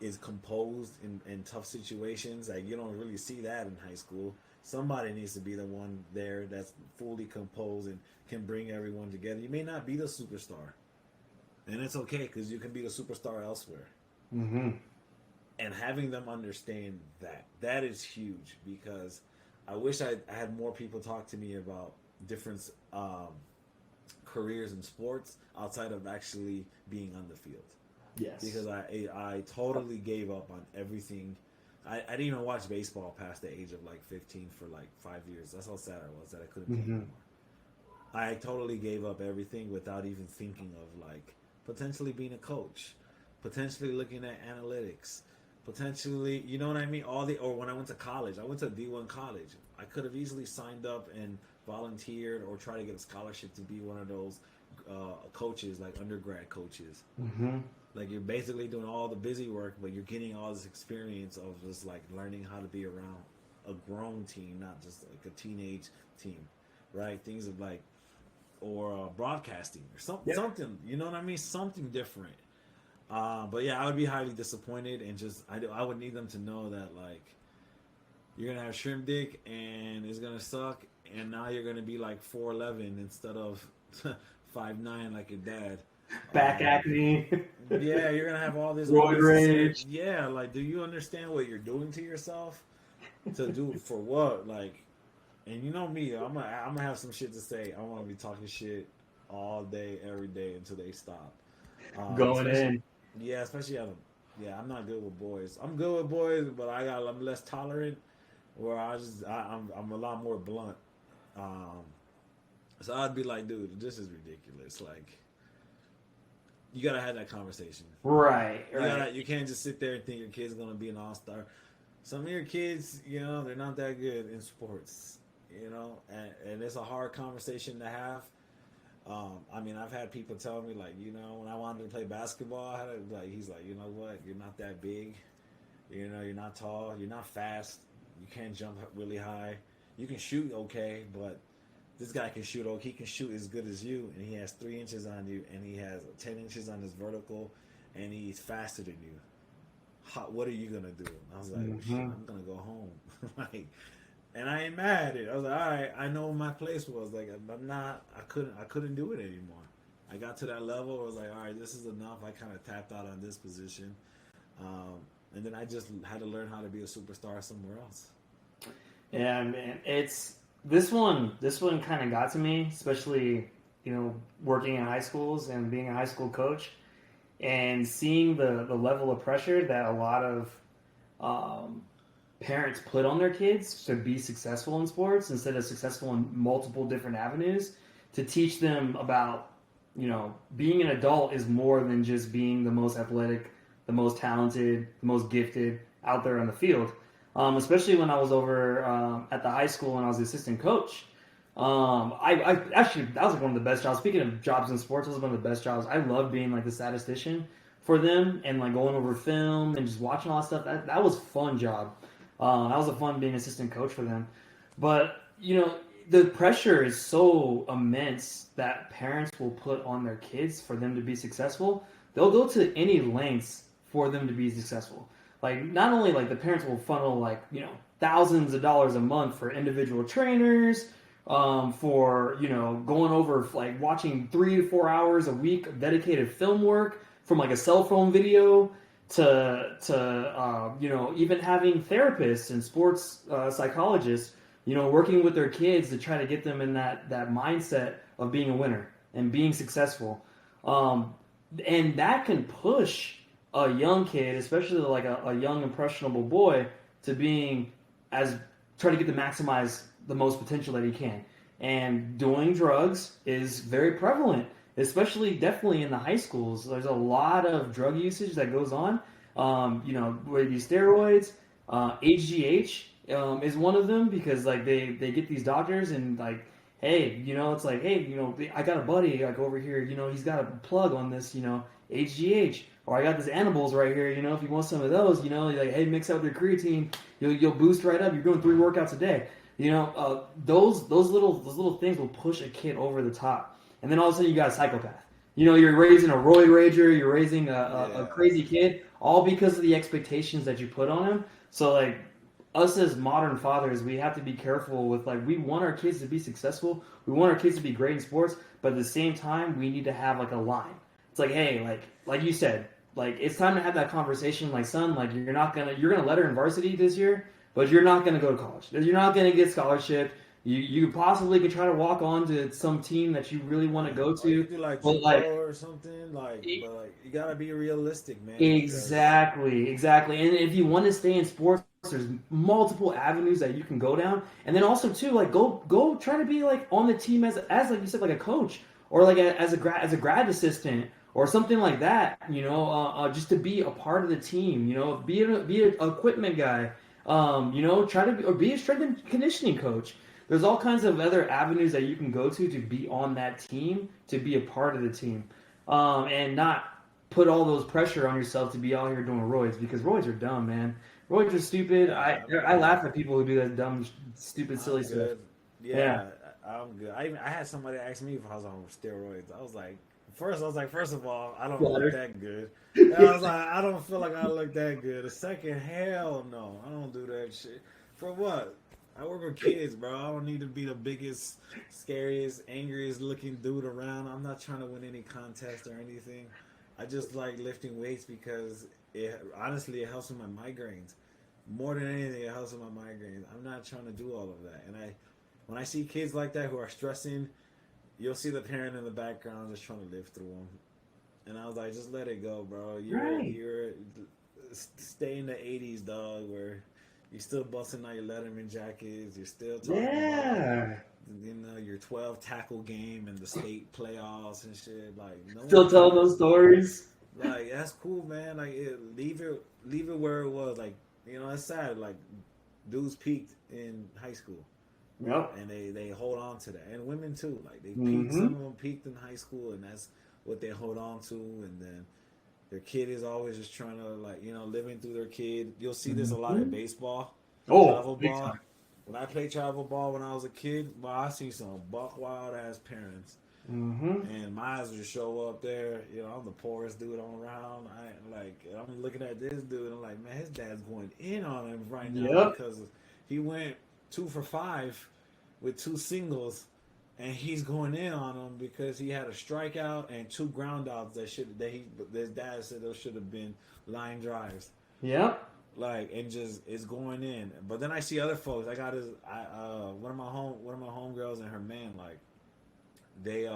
is composed in tough situations. Like you don't really see that in high school. Somebody needs to be the one there that's fully composed and can bring everyone together. You may not be the superstar, and it's okay because you can be the superstar elsewhere. Mm-hmm. And having them understand that is huge because I wish I had more people talk to me about different careers in sports outside of actually being on the field Yes. because I totally gave up on everything. I didn't even watch baseball past the age of like 15 for like 5 years. That's how sad I was that I couldn't play Mm-hmm. anymore. I totally gave up everything without even thinking of like potentially being a coach, potentially looking at analytics, potentially, you know what I mean? Or when I went to college, I went to D1 college. I could have easily signed up and volunteered or tried to get a scholarship to be one of those coaches, like undergrad coaches. Mm-hmm. Like you're basically doing all the busy work, but you're getting all this experience of just like learning how to be around a grown team, not just like a teenage team, right? Things of like or broadcasting or Yep. something. You know what I mean? Something different. But yeah, I would be highly disappointed, and just I would need them to know that like you're gonna have shrimp dick, and it's gonna suck, and now you're gonna be like 4'11" instead of 5'9" like your dad. Back Um, acne. yeah, you're gonna have all this Roid unnecessary. rage. Yeah, like, do you understand what you're doing to yourself? To do for what? Like, and you know me, I'm gonna have some shit to say. I want to be talking shit all day, every day until they stop. Going Especially, in. yeah, especially I'm not good with boys. I'm good with boys, but I'm less tolerant. Where I'm a lot more blunt. Um, so I'd be like, dude, this is ridiculous. Like, you gotta have that conversation. Right. Right. You can't just sit there and think your kid's gonna be an all star. Some of your kids, they're not that good in sports. And it's a hard conversation to have. I mean, I've had people tell me like, when I wanted to play basketball, he's like, you know what, you're not that big. You're not tall. You're not fast. You can't jump really high. You can shoot okay, but this guy can shoot. He can shoot as good as you, and he has 3 inches on you, and he has 10 inches on his vertical, and he's faster than you. What are you gonna do? I was like, Mhm. shit, I'm gonna go home. Like, and I ain't mad at it. I was like, all right, I know what my place was. Like, I'm not. I couldn't do it anymore. I got to that level. I was like, all right, this is enough. I kind of tapped out on this position. and then I just had to learn how to be a superstar somewhere else. Yeah, man. It's this one. This one kind of got to me, especially working in high schools and being a high school coach, and seeing the level of pressure that a lot of um, parents put on their kids to be successful in sports instead of successful in multiple different avenues, to teach them about being an adult is more than just being the most athletic, the most talented, the most gifted out there on the field. Especially when I was over at the high school and I was the assistant coach. I actually, that was like one of the best jobs. Speaking of jobs in sports, that was one of the best jobs. I love being like the statistician for them and like going over film and just watching all that stuff. That was a fun job. That was a fun being assistant coach for them. But the pressure is so immense that parents will put on their kids for them to be successful. They'll go to any lengths for them to be successful. Like, not only like the parents will funnel like thousands of dollars a month for individual trainers, for going over like watching 3 to 4 hours a week of dedicated film work from like a cell phone video to even having therapists and sports psychologists working with their kids to try to get them in that mindset of being a winner and being successful, and that can push a young kid, especially like a young impressionable boy, to being as trying to get to maximize the most potential that he can. And doing drugs is very prevalent, especially definitely in the high schools. There's a lot of drug usage that goes on. With these steroids, HGH is one of them, because like they get these doctors and like, hey, it's like, hey, I got a buddy like over here, he's got a plug on this, HGH. Or I got this animals right here, if you want some of those, like, hey, mix out with your creatine, you'll boost right up. You're doing 3 workouts a day. Those little things will push a kid over the top. And then all of a sudden you got a psychopath. You're raising a roid rager, you're raising a crazy kid, all because of the expectations that you put on him. So like, us as modern fathers, we have to be careful with like, we want our kids to be successful, we want our kids to be great in sports, but at the same time, we need to have like a line. It's like, hey, like you said, like, it's time to have that conversation. Like, son, like, you're gonna let her in varsity this year, but you're not gonna go to college. You're not gonna get scholarship. You possibly could try to walk on to some team that you really want to go to. You do like judo or something, but you gotta be realistic, man. Exactly. And if you want to stay in sports, there's multiple avenues that you can go down. And then also too, like, go try to be like on the team as like you said, like a coach, or like as a grad assistant, or something like that, just to be a part of the team, be an equipment guy, try to be a strength and conditioning coach. There's all kinds of other avenues that you can go to be on that team, to be a part of the team, and not put all those pressure on yourself to be out here doing roids, because roids are dumb, man. Roids are stupid. I laugh at people who do that dumb, stupid, silly stuff. Yeah, I'm good. I had somebody ask me if I was on steroids. I was like, first of all, I don't look that good. And I was like, I don't feel like I look that good. The second, hell no, I don't do that shit. For what? I work with kids, bro. I don't need to be the biggest, scariest, angriest looking dude around. I'm not trying to win any contest or anything. I just like lifting weights because honestly, it helps with my migraines. More than anything, it helps with my migraines. I'm not trying to do all of that. And when I see kids like that who are stressing, you'll see the parent in the background just trying to live through them. And I was like, just let it go, bro. You're stay in the 80s, dog, where you're still busting out your Letterman jackets. You're still talking about, your 12 tackle game and the state playoffs and shit. Like, still telling those stories. Like, that's cool, man. Like, leave it where it was. Like, it's sad. Like, dudes peaked in high school. Yep. And they hold on to that. And women too. Like, they peaked. Some of them peaked in high school, and that's what they hold on to. And then their kid is always just trying to, like, living through their kid. You'll see this a lot in baseball. Travel ball. Time. When I played travel ball when I was a kid, I see some buck wild ass parents. And my eyes would just show up there. I'm the poorest dude around. I'm looking at this dude, and I'm like, man, his dad's going in on him right now because he went 2 for 5 with 2 singles, and he's going in on him because he had a strikeout and 2 ground outs that his dad said those should have been line drives. Yep. like, and just is going in. But then I see other folks. I got his, one of my homegirls and her man, like they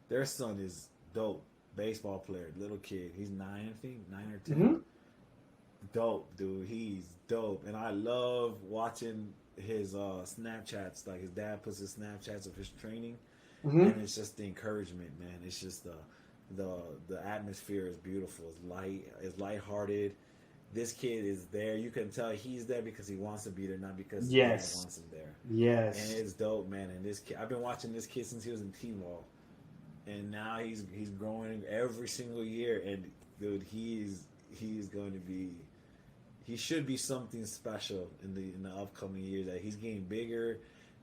their son is dope baseball player, little kid. He's 9, I think 9 or 10. Hmm. Dope, dude. He's dope, and I love watching his Snapchats. Like his dad puts his Snapchats of his training, Hmm. and it's just the encouragement, man. It's just the the atmosphere is beautiful. It's light. It's lighthearted. This kid is there. You can tell he's there because he wants to be there, not because his dad Yes. wants him there. And Yes. it's dope, man. And this kid, I've been watching this kid since he was in T-ball, and now he's growing every single year. And dude, he's going to be he should be something special in the upcoming years. That he's getting bigger,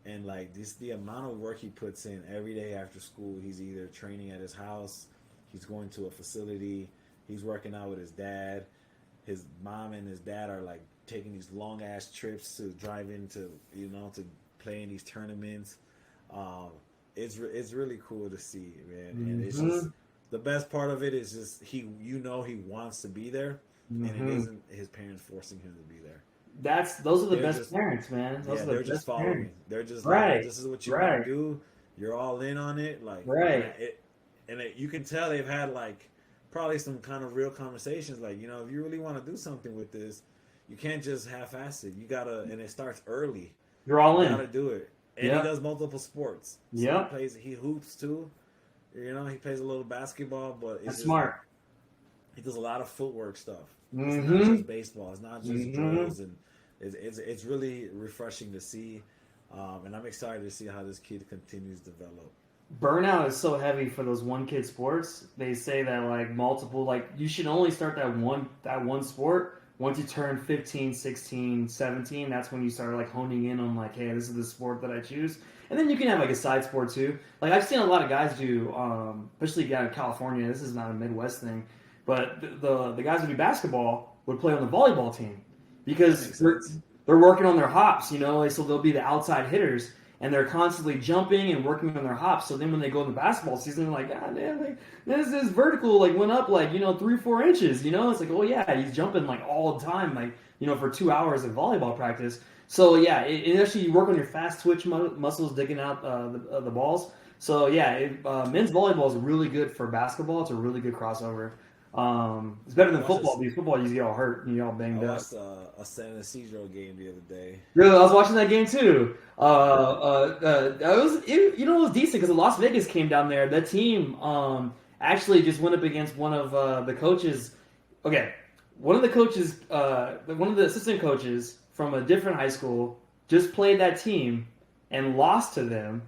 and like this, the amount of work he puts in every day after school. He's either training at his house, he's going to a facility, he's working out with his dad. His mom and his dad are like taking these long ass trips to drive into to play in these tournaments. Um, it's really cool to see, man, and it's just Hmm. the best part of it is just he wants to be there, and it Hmm. isn't his parents forcing him to be there. Those are the They're best just parents, man. Those yeah, are they're the just best following. parents. They're just like, Right. this is what you want to Right. do. You're all in on it, like, Right. you can tell they've had like probably some kind of real conversations. Like, if you really want to do something with this, you can't just half-ass it. You gotta, and it starts early. You're all You in. gotta do it. And he Yep. does multiple sports. So Yep. he hoops too. He plays a little basketball, but it's That's just like smart. he does a lot of footwork stuff. It's not Hmm. just baseball. It's not just Hmm. drills, and it's really refreshing to see. And I'm excited to see how this kid continues to develop. Burnout is so heavy for those one kid sports. They say that like multiple like you should only start that one sport once you turn 15, 16, 17. That's when you start like honing in on like, hey, this is the sport that I choose. And then you can have like a side sport too. Like I've seen a lot of guys do, especially down in California. This is not a Midwest thing, but the guys who do basketball would play on the volleyball team That because makes they're, sense. they're working on their hops. So they'll be the outside hitters and they're constantly jumping and working on their hops. So then when they go in the basketball season, they're like, God damn, like, this vertical like went up like 3-4 inches. It's like, oh yeah, he's jumping like all the time, like for 2 hours of volleyball practice. So yeah, it actually you work on your fast twitch muscles digging out the balls. So yeah, men's volleyball is really good for basketball. It's a really good crossover. It's better I than watched football this. because football you get all hurt and you get all I banged up. watched a San Isidro game the other day. Really, I was watching that game too. It was decent because Las Vegas came down there. That team actually just went up against one of the coaches. Okay, one of the assistant coaches from a different high school just played that team and lost to them.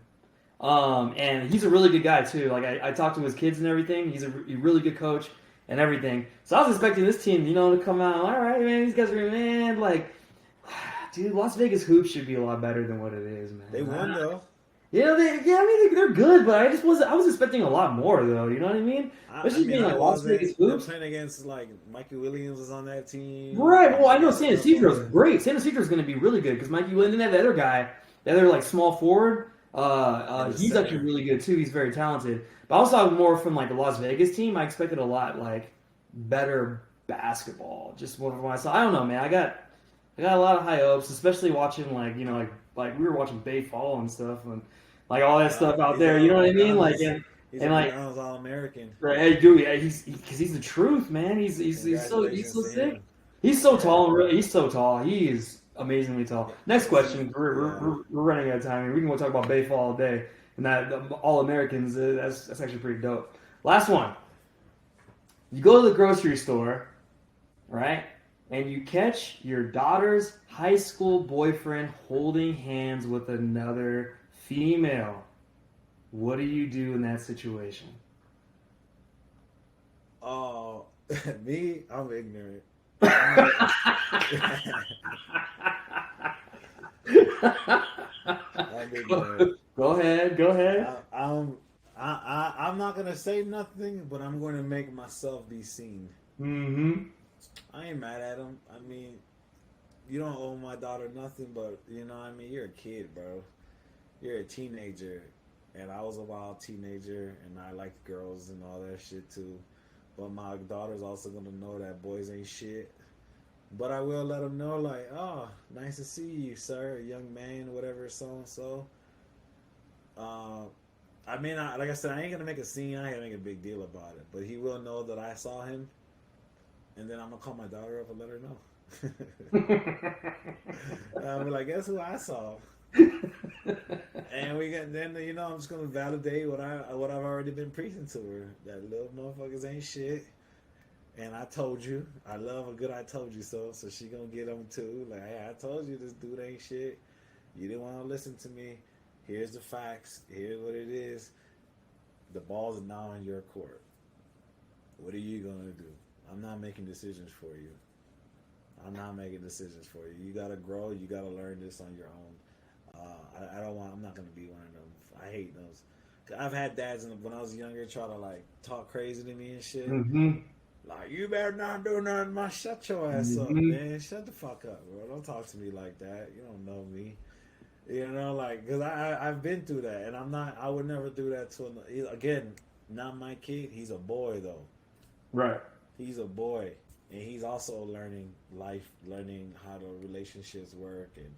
And he's a really good guy too. Like I talked to his kids and everything. He's a really good coach and everything. So I was expecting this team, to come out. All right, man, these guys are man. Like, dude, Las Vegas hoops should be a lot better than what it is, man. They won though. They're good, but I was expecting a lot more though. You know what I mean? I Especially being mean, I like Las Vegas wasn't. They're hoops. playing against like Mikey Williams was on that team. Right. Well, I know Got a San couple Ysidro's other. great. San Ysidro's going to be really good because Mikey Williams and then that other guy, the other like small forward, In the he's actually center. really good too. He's very talented. But I also have more from like the Las Vegas team. I expected a lot like better basketball. Just more for myself. I don't know, man. I got a lot of high hopes, especially watching like we were watching Bay Fall and stuff and like all that stuff out He's there. You know what I mean? Like He's and a like Browns All American. right, hey, dude, yeah, because he's the truth, man. He's so Congratulations to sick. him. He's so Yeah. tall and he's so tall. He is amazingly tall. Next question. Yeah. We're running out of time here. We can go talk about Bayfall all day. And that All Americans, that's actually pretty dope. Last one. You go to the grocery store, right? And you catch your daughter's high school boyfriend holding hands with another female. What do you do in that situation? Oh, me, I'm ignorant. I'm ignorant. Go ahead. I'm not gonna say nothing, but I'm going to make myself be seen. Mm-hmm. I ain't mad at him. I mean, you don't owe my daughter nothing, but you're a kid, bro. You're a teenager, and I was a wild teenager, and I liked girls and all that shit too. But my daughter's also gonna know that boys ain't shit. But I will let him know, like, oh, nice to see you, sir, young man, whatever, so and so. Uh, I mean, like I said, I ain't gonna make a scene. I ain't gonna make a big deal about it. But he will know that I saw him, and then I'm gonna call my daughter up and let her know. I'll be like, guess who I saw? And we got then I'm just gonna validate what I've already been preaching to her, that little motherfuckers ain't shit. And I told you, I love a good I told you so. So she gonna get them too. Like, hey, I told you this dude ain't shit. You didn't want to listen to me. Here's the facts. Here's what it is. The ball's now in your court. What are you gonna do? I'm not making decisions for you. I'm not making decisions for you. You gotta grow. You gotta learn this on your own. I don't want. I'm not gonna be one of them. I hate those. I've had dads when I was younger try to like talk crazy to me and shit. Mm-hmm. Like, you better not do nothing. Man, shut your ass up, Mm-hmm. man. Shut the fuck up, bro. Don't talk to me like that. You don't know me. You know, like, because I've been through that, and I would never do that to again, not my kid. He's a boy though. Right. He's a boy, and he's also learning life, learning how the relationships work, and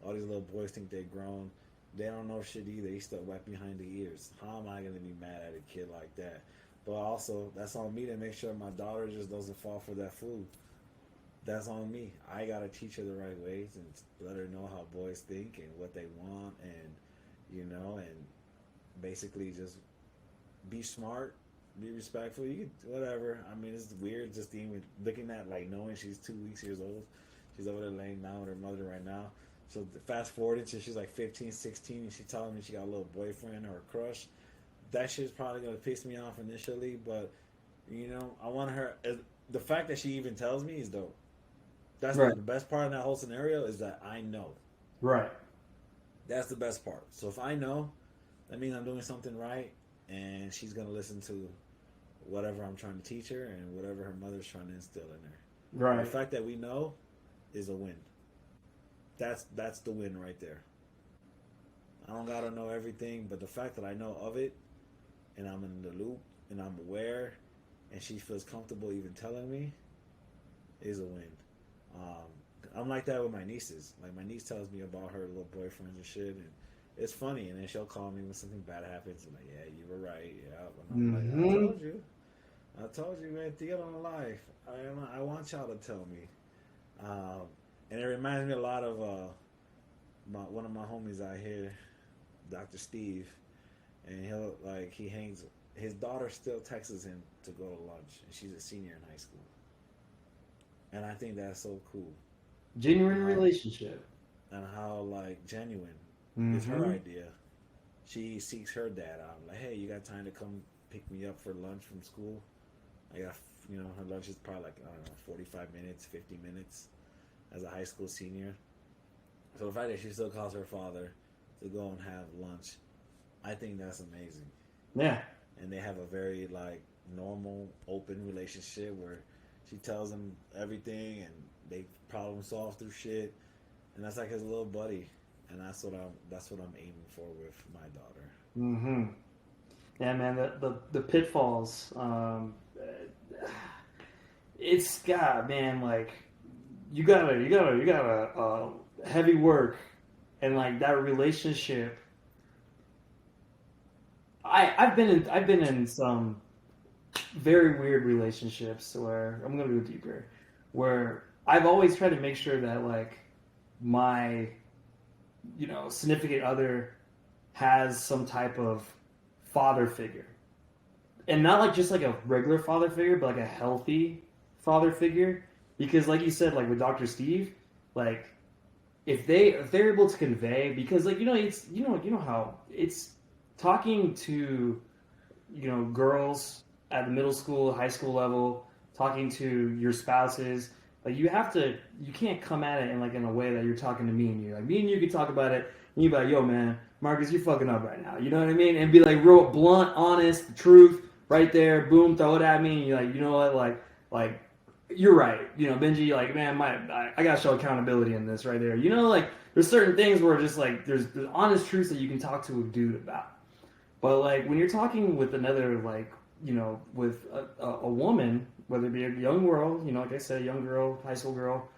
all these little boys think they're grown. They don't know shit either. He's stuck right behind the ears. How am I gonna be mad at a kid like that? But also, that's on me to make sure my daughter just doesn't fall for that food. That's on me. I gotta teach her the right ways and let her know how boys think and what they want, and basically just be smart, be respectful. You can whatever. I mean, it's weird just even looking at like knowing she's 2 weeks old. She's over there laying down with her mother right now. So fast forward until she's like 15, 16, and she's telling me she got a little boyfriend or a crush. That shit's probably gonna piss me off initially, but I want her. The fact that she even tells me is dope. That's Right. the best part of that whole scenario is that I know. Right. That's the best part. So if I know, that means I'm doing something right, and she's gonna listen to whatever I'm trying to teach her and whatever her mother's trying to instill in her. Right. The fact that we know is a win. That's the win right there. I don't gotta know everything, but the fact that I know of it, and I'm in the loop, and I'm aware, and she feels comfortable even telling me, is a win. I'm like that with my nieces. Like, my niece tells me about her little boyfriends and shit, and it's funny. And then she'll call me when something bad happens, and like, yeah, you were right. Yeah, and I'm like, I told you, man. To get on life, I want y'all to tell me. And it reminds me a lot of one of my homies out here, Dr. Steve, and he hangs. His daughter still texts him to go to lunch, and she's a senior in high school. And I think that's so cool. Genuine How, relationship. and how like genuine is her Mm-hmm. idea. She seeks her dad out. Like, hey, you got time to come pick me up for lunch from school? I got, her lunch is probably like, I don't know, 45 minutes, 50 minutes as a high school senior. So the fact that she still calls her father to go and have lunch, I think that's amazing. Yeah. And they have a very like normal, open relationship where she tells him everything and they problem solve through shit, and that's like his little buddy, and that's what I'm aiming for with my daughter. Mm-hmm. Yeah, man. The pitfalls. It's God, man. Like you gotta heavy work, and like that relationship. I've been in some very weird relationships where I'm gonna go deeper, where I've always tried to make sure that like my significant other has some type of father figure, and not like just like a regular father figure, but like a healthy father figure. Because like you said, like with Dr. Steve, like if they're able to convey, because like it's how it's talking to girls at the middle school, high school level, talking to your spouses. Like you can't come at it in a way that you're talking to me and you. Like me and you could talk about it, and you be like, "Yo, man, Marcus, you're fucking up right now." You know what I mean? And be like real blunt, honest, the truth, right there. Boom, throw it at me. And you're like, you know what? Like you're right. Benji, like man, I gotta show accountability in this right there. Like there's certain things where just like there's honest truths that you can talk to a dude about. But like when you're talking with another with a woman, whether it be a young girl, like I said, a young girl, high school girl,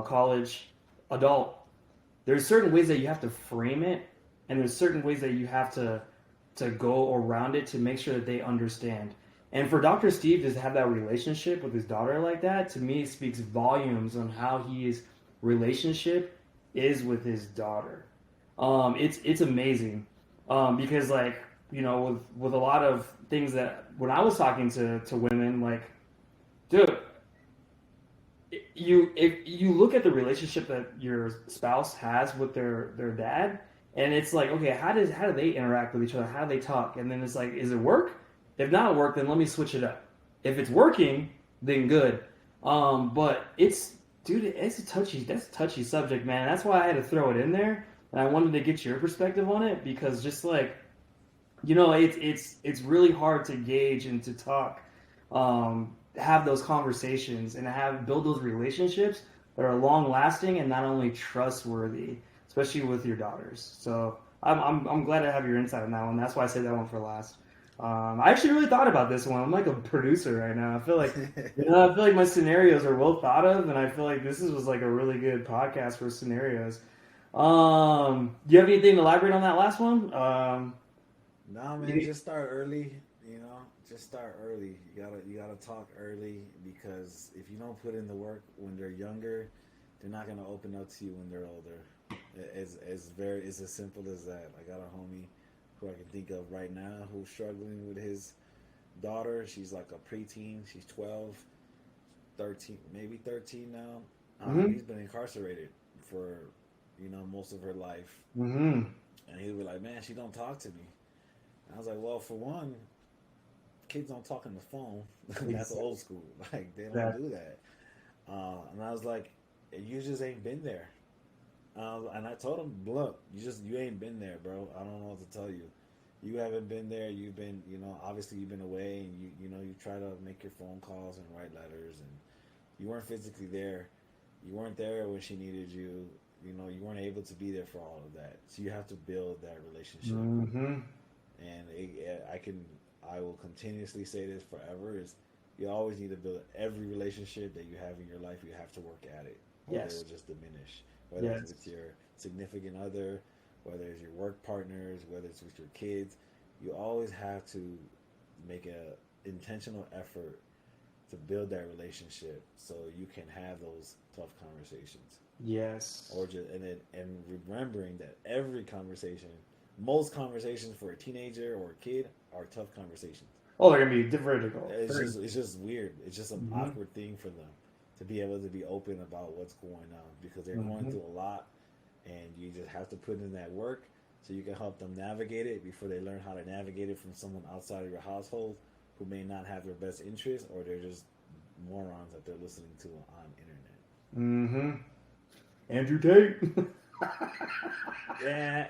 college, adult, there's certain ways that you have to frame it, and there's certain ways that you have to go around it to make sure that they understand. And for Dr. Steve to have that relationship with his daughter like that, to me, speaks volumes on how his relationship is with his daughter. It's amazing, because like, you know, with a lot of things that when I was talking to women, like, dude, if you look at the relationship that your spouse has with their dad, and it's like, okay, how do they interact with each other? How do they talk? And then it's like, is it work? If not work, then let me switch it up. If it's working, then good. But it's that's a touchy subject, man. That's why I had to throw it in there, and I wanted to get your perspective on it, because just like, you know, it's really hard to gauge and to talk, have those conversations and build those relationships that are long lasting and not only trustworthy, especially with your daughters. So I'm glad to have your insight on that one. That's why I saved that one for last. I actually really thought about this one. I'm like a producer right now. I feel like, you know, I feel like my scenarios are well thought of, and I feel like was like a really good podcast for scenarios. Do you have anything to elaborate on that last one? Nah, man, just start early. You know, just start early. You gotta talk early, because if you don't put in the work when they're younger, they're not gonna open up to you when they're older. It's as simple as that. I got a homie who I can think of right now who's struggling with his daughter. She's like a preteen. She's 12, 13, maybe 13 now. He's been incarcerated for, you know, most of her life. Mm-hmm. And he'll be like, man, she don't talk to me. And I was like, well, for one, kids don't talk on the phone. That's old school. Like, they don't do that. And I was like, you just ain't been there. And I told him, look, you ain't been there, bro. I don't know what to tell you. You haven't been there. You've been, you know, obviously you've been away, and you know, you try to make your phone calls and write letters, and you weren't physically there. You weren't there when she needed you. You know, you weren't able to be there for all of that. So you have to build that relationship. Mm-hmm. And I will continuously say this forever, is you always need to build every relationship that you have in your life. You have to work at it, or Yes. it will just diminish. Whether it's with your significant other, whether it's your work partners, whether it's with your kids, you always have to make a intentional effort to build that relationship so you can have those tough conversations. Yes. Or just and remembering that every conversation, most conversations for a teenager or a kid are tough conversations. Oh, they're gonna be difficult. It's just weird. It's just an awkward thing for them to be able to be open about what's going on, because they're going through a lot, and you just have to put in that work so you can help them navigate it before they learn how to navigate it from someone outside of your household who may not have their best interest, or they're just morons that they're listening to on internet. Andrew Tate. Yeah.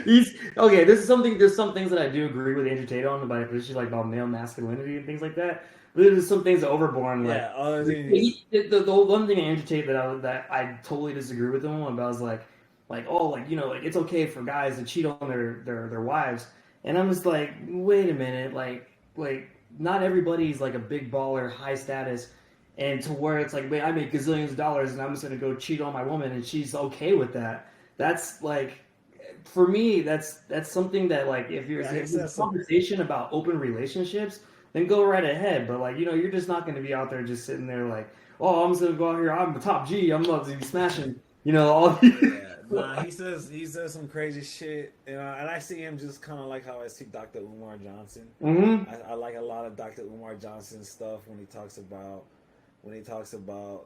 He's okay. There's some things that I do agree with Andrew Tate on, about, especially like about male masculinity and things like that. But there's some things that overborn. Like, the one thing Andrew Tate that I totally disagree with him about is like, oh, like, you know, like, it's okay for guys to cheat on their wives, and I'm just like, wait a minute, like not everybody's like a big baller, high status, and to where it's like, wait, I make gazillions of dollars and I'm just gonna go cheat on my woman and she's okay with that. That's like, for me, that's something that, like, if you're having a conversation about open relationships, then go right ahead. But, like, you know, you're just not going to be out there just sitting there like, oh, I'm just going to go out here, I'm the top G, I'm about to be smashing, you know, all Nah, he says some crazy shit, you know, and I see him just kind of like how I see Dr. Umar Johnson. I like a lot of Dr. Umar Johnson's stuff when he talks about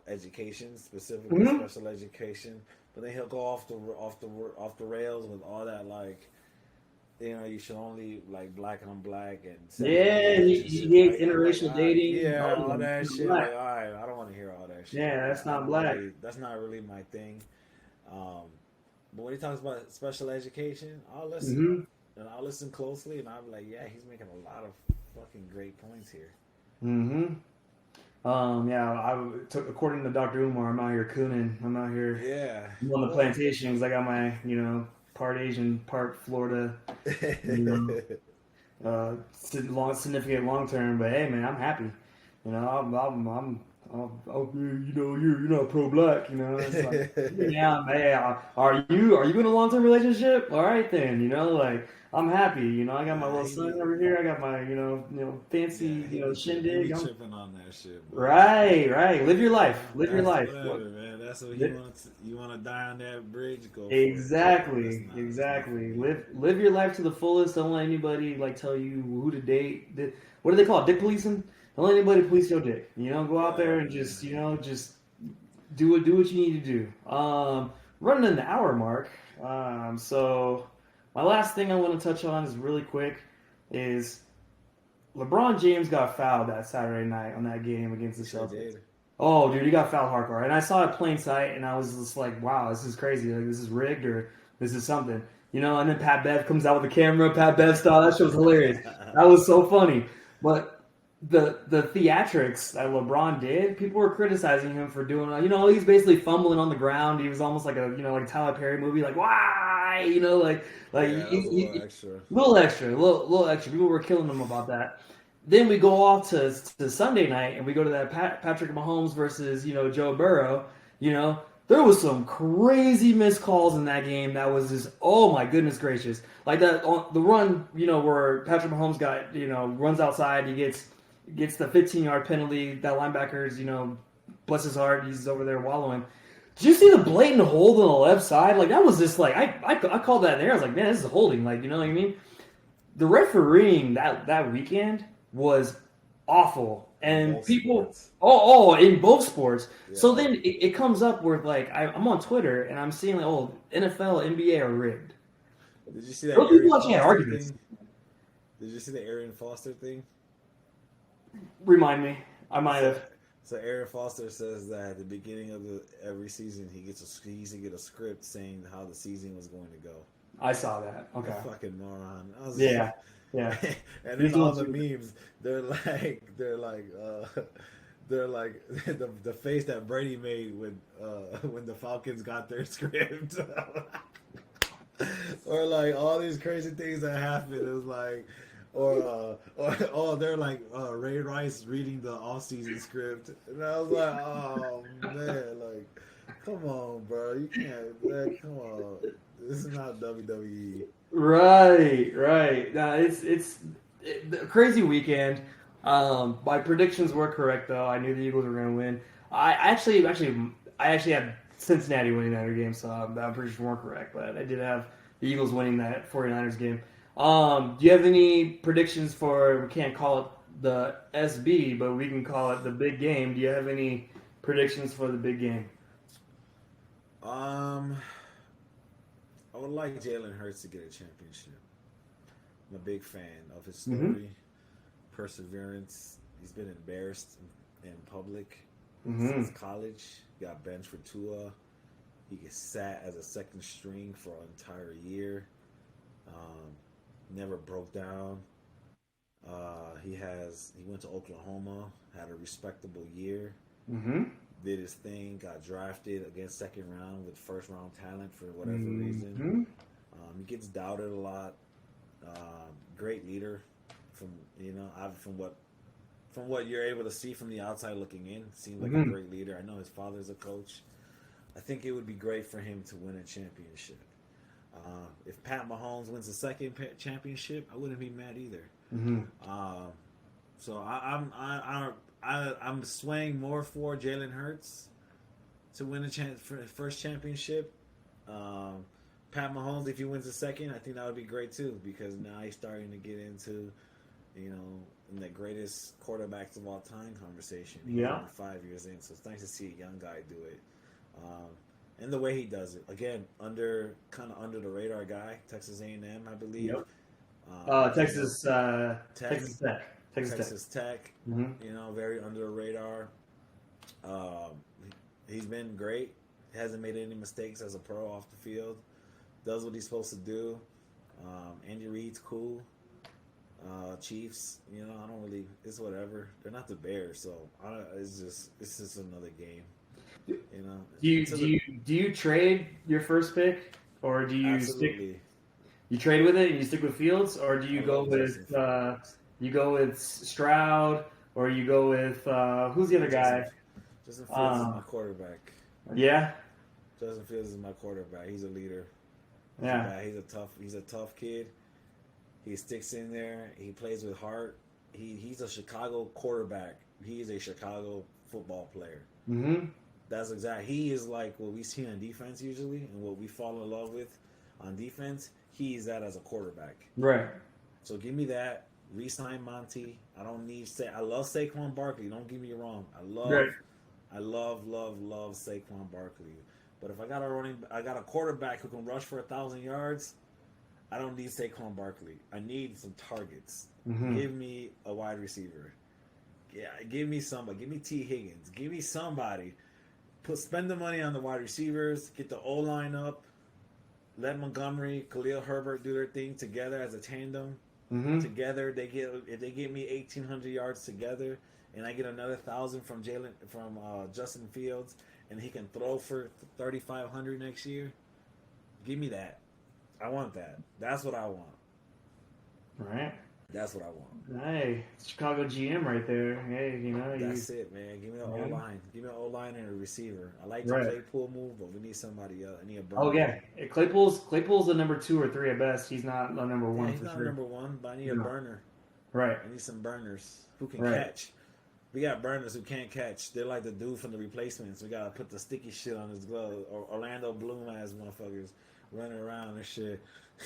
education, specifically special education. But then he'll go off the rails with all that, like, you know, you should only like black on black, and he hates interracial dating, all that shit. Like, all right, I don't want to hear all that shit. Yeah, that's not black. That's not really my thing. But when he talks about special education, I'll listen, and I'll listen closely, and I'm like, yeah, he's making a lot of fucking great points here. According to Dr. Umar, I'm out here cooning. I'm out here on the plantations. I got my, you know, part Asian, part Florida, you know, significant long term. But hey, man, I'm happy. You know, you're not pro-black, It's like, yeah, man. Are you in a long-term relationship? All right, then, like I'm happy, I got my little He son be, over here. I got my, fancy, he shindig. be tripping on that shit, boy. Right, right. Live your life. Live your That's life. whatever, man. That's what he wants. You want to die on that bridge? Go for it. Exactly, That's not for exactly. me. Live your life to the fullest. Don't let anybody tell you who to date. What do they call it? Dick policing? Don't let anybody police your dick. Go out there and just just do what you need to do. Running in the hour mark. So my last thing I want to touch on is really quick is LeBron James got fouled that Saturday night on that game against the Sure Celtics. did. Oh, dude, he got fouled hardcore, and I saw it plain sight, and I was just like, "Wow, this is crazy! Like, this is rigged, or this is something." And then Pat Bev comes out with the camera, Pat Bev style. That shit was hilarious. That was so funny. But the theatrics that LeBron did, people were criticizing him for doing. He's basically fumbling on the ground. He was almost like like a Tyler Perry movie, like why, like Yeah, that was a little extra. little extra. People were killing him about that. Then we go off to Sunday night and we go to that Patrick Mahomes versus Joe Burrow. There was some crazy missed calls in that game. That was just, oh my goodness gracious! Like that on the run, where Patrick Mahomes got runs outside, he gets the 15-yard penalty. That linebacker's bless his heart, he's over there wallowing. Did you see the blatant hold on the left side? Like that was just like I called that in there. I was like, man, this is holding. Like you know what I mean? The refereeing that weekend was awful, and Both people sports. in both sports. Yeah. So then it comes up where like I'm on Twitter and I'm seeing like NFL, NBA are rigged. Did you see that? Those people actually had Foster arguments. thing? Did you see the Arian Foster thing? Remind me, I might have. So Arian Foster says that at the beginning of every season he used to get a script saying how the season was going to go. I saw that. Okay. Fucking moron. I was Yeah. Yeah. and He's then all doing the memes, they're like the face that Brady made when the Falcons got their script, or like all these crazy things that happened. It was like, or they're like Ray Rice reading the off-season script, and I was like, oh man, like, come on, bro, you can't, man, come on, this is not WWE. Right. It's a crazy weekend. My predictions were correct though. I knew the Eagles were going to win. I actually had Cincinnati winning that game, so I'm pretty sure we're correct. But I did have the Eagles winning that 49ers game. Do you have any predictions for? We can't call it the SB, but we can call it the big game. Do you have any predictions for the big game? I would like Jalen Hurts to get a championship. I'm a big fan of his story, perseverance. He's been embarrassed in public since college. He got benched for Tua. He gets sat as a second string for an entire year. Never broke down. He went to Oklahoma, had a respectable year. Did his thing, got drafted against second round with first round talent for whatever reason. He gets doubted a lot. Great leader from what you're able to see from the outside looking in. Seems like a great leader. I know his father's a coach. I think it would be great for him to win a championship. If Pat Mahomes wins the second championship, I wouldn't be mad either. So I'm swaying more for Jalen Hurts to win a first championship. Pat Mahomes, if he wins the second, I think that would be great too, because now he's starting to get into, in the greatest quarterbacks of all time conversation. Yeah. 5 years in, so it's nice to see a young guy do it. And the way he does it, again, under the radar guy, Texas A&M, I believe. Yep. Texas Tech. Very under the radar. He's been great. Hasn't made any mistakes as a pro off the field. Does what he's supposed to do. Andy Reid's cool. Chiefs, I don't really. It's whatever. They're not the Bears, so it's just another game. Do you trade your first pick, or do you Absolutely. You trade with it and you stick with Fields, or do you go with Stroud, or you go with who's the other guy? Justin Fields is my Um, quarterback. yeah, Justin Fields is my quarterback. He's a leader. yeah. He's a tough kid. He sticks in there. He plays with heart. He's a Chicago quarterback. He is a Chicago football player. Mm-hmm. That's exact. He is like what we see on defense usually, and what we fall in love with on defense. He is that as a quarterback. Right. So give me that. Resign Monty. I don't need say. I love Saquon Barkley. Don't get me wrong. Right. I love Saquon Barkley. But if I got a quarterback who can rush for 1,000 yards. I don't need Saquon Barkley. I need some targets. Mm-hmm. Give me a wide receiver. Yeah, give me somebody. Give me T. Higgins. Give me somebody. Spend the money on the wide receivers. Get the O line up. Let Montgomery, Khalil Herbert do their thing together as a tandem. Mm-hmm. Together, if they give me 1,800 yards together, and I get another 1,000 from Justin Fields, and he can throw for 3,500 next year. Give me that. I want that. That's what I want. Right. That's what I want. Hey, Chicago GM right there. Hey, That's it, man. Give me an O line. Give me an O line and a receiver. I like the Right. Claypool move, but we need somebody else. I need a burner. Oh yeah, Claypool's the number 2 or 3 at best. He's not the number 1 Yeah, he's for not sure. number one, but I need a No. burner. Right. I need some burners who can Right. catch. We got burners who can't catch. They're like the dude from the Replacements. We gotta put the sticky shit on his glove. Or Orlando Bloom ass motherfuckers running around and shit.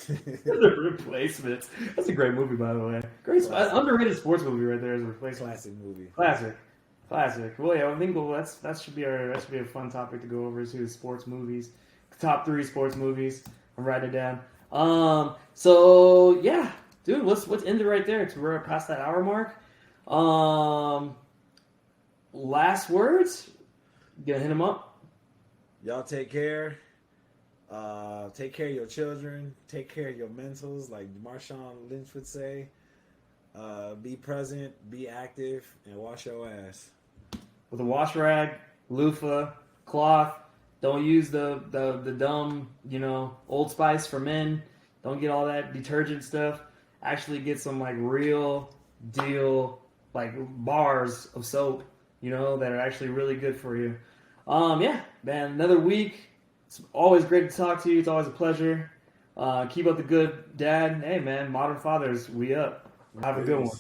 The Replacements. That's a great movie, by the way. Great, underrated sports movie right there as a replacement. Classic movie. Classic. Well, yeah, I think that should be a fun topic to go over too. Sports movies, top 3 sports movies. I'm writing it down. So yeah, dude, let's end it right there. 'Cause we're past that hour mark. Last words. You gonna hit him up? Y'all take care. Take care of your children. Take care of your mentals, like Marshawn Lynch would say. Be present, be active, and wash your ass. With a wash rag, loofah, cloth. Don't use the dumb, Old Spice for men. Don't get all that detergent stuff. Actually get some like real deal like bars of soap, that are actually really good for you. Yeah, man, another week. It's always great to talk to you. It's always a pleasure. Keep up the good, Dad. Hey, man, Modern Fathers, we up. Have a good one.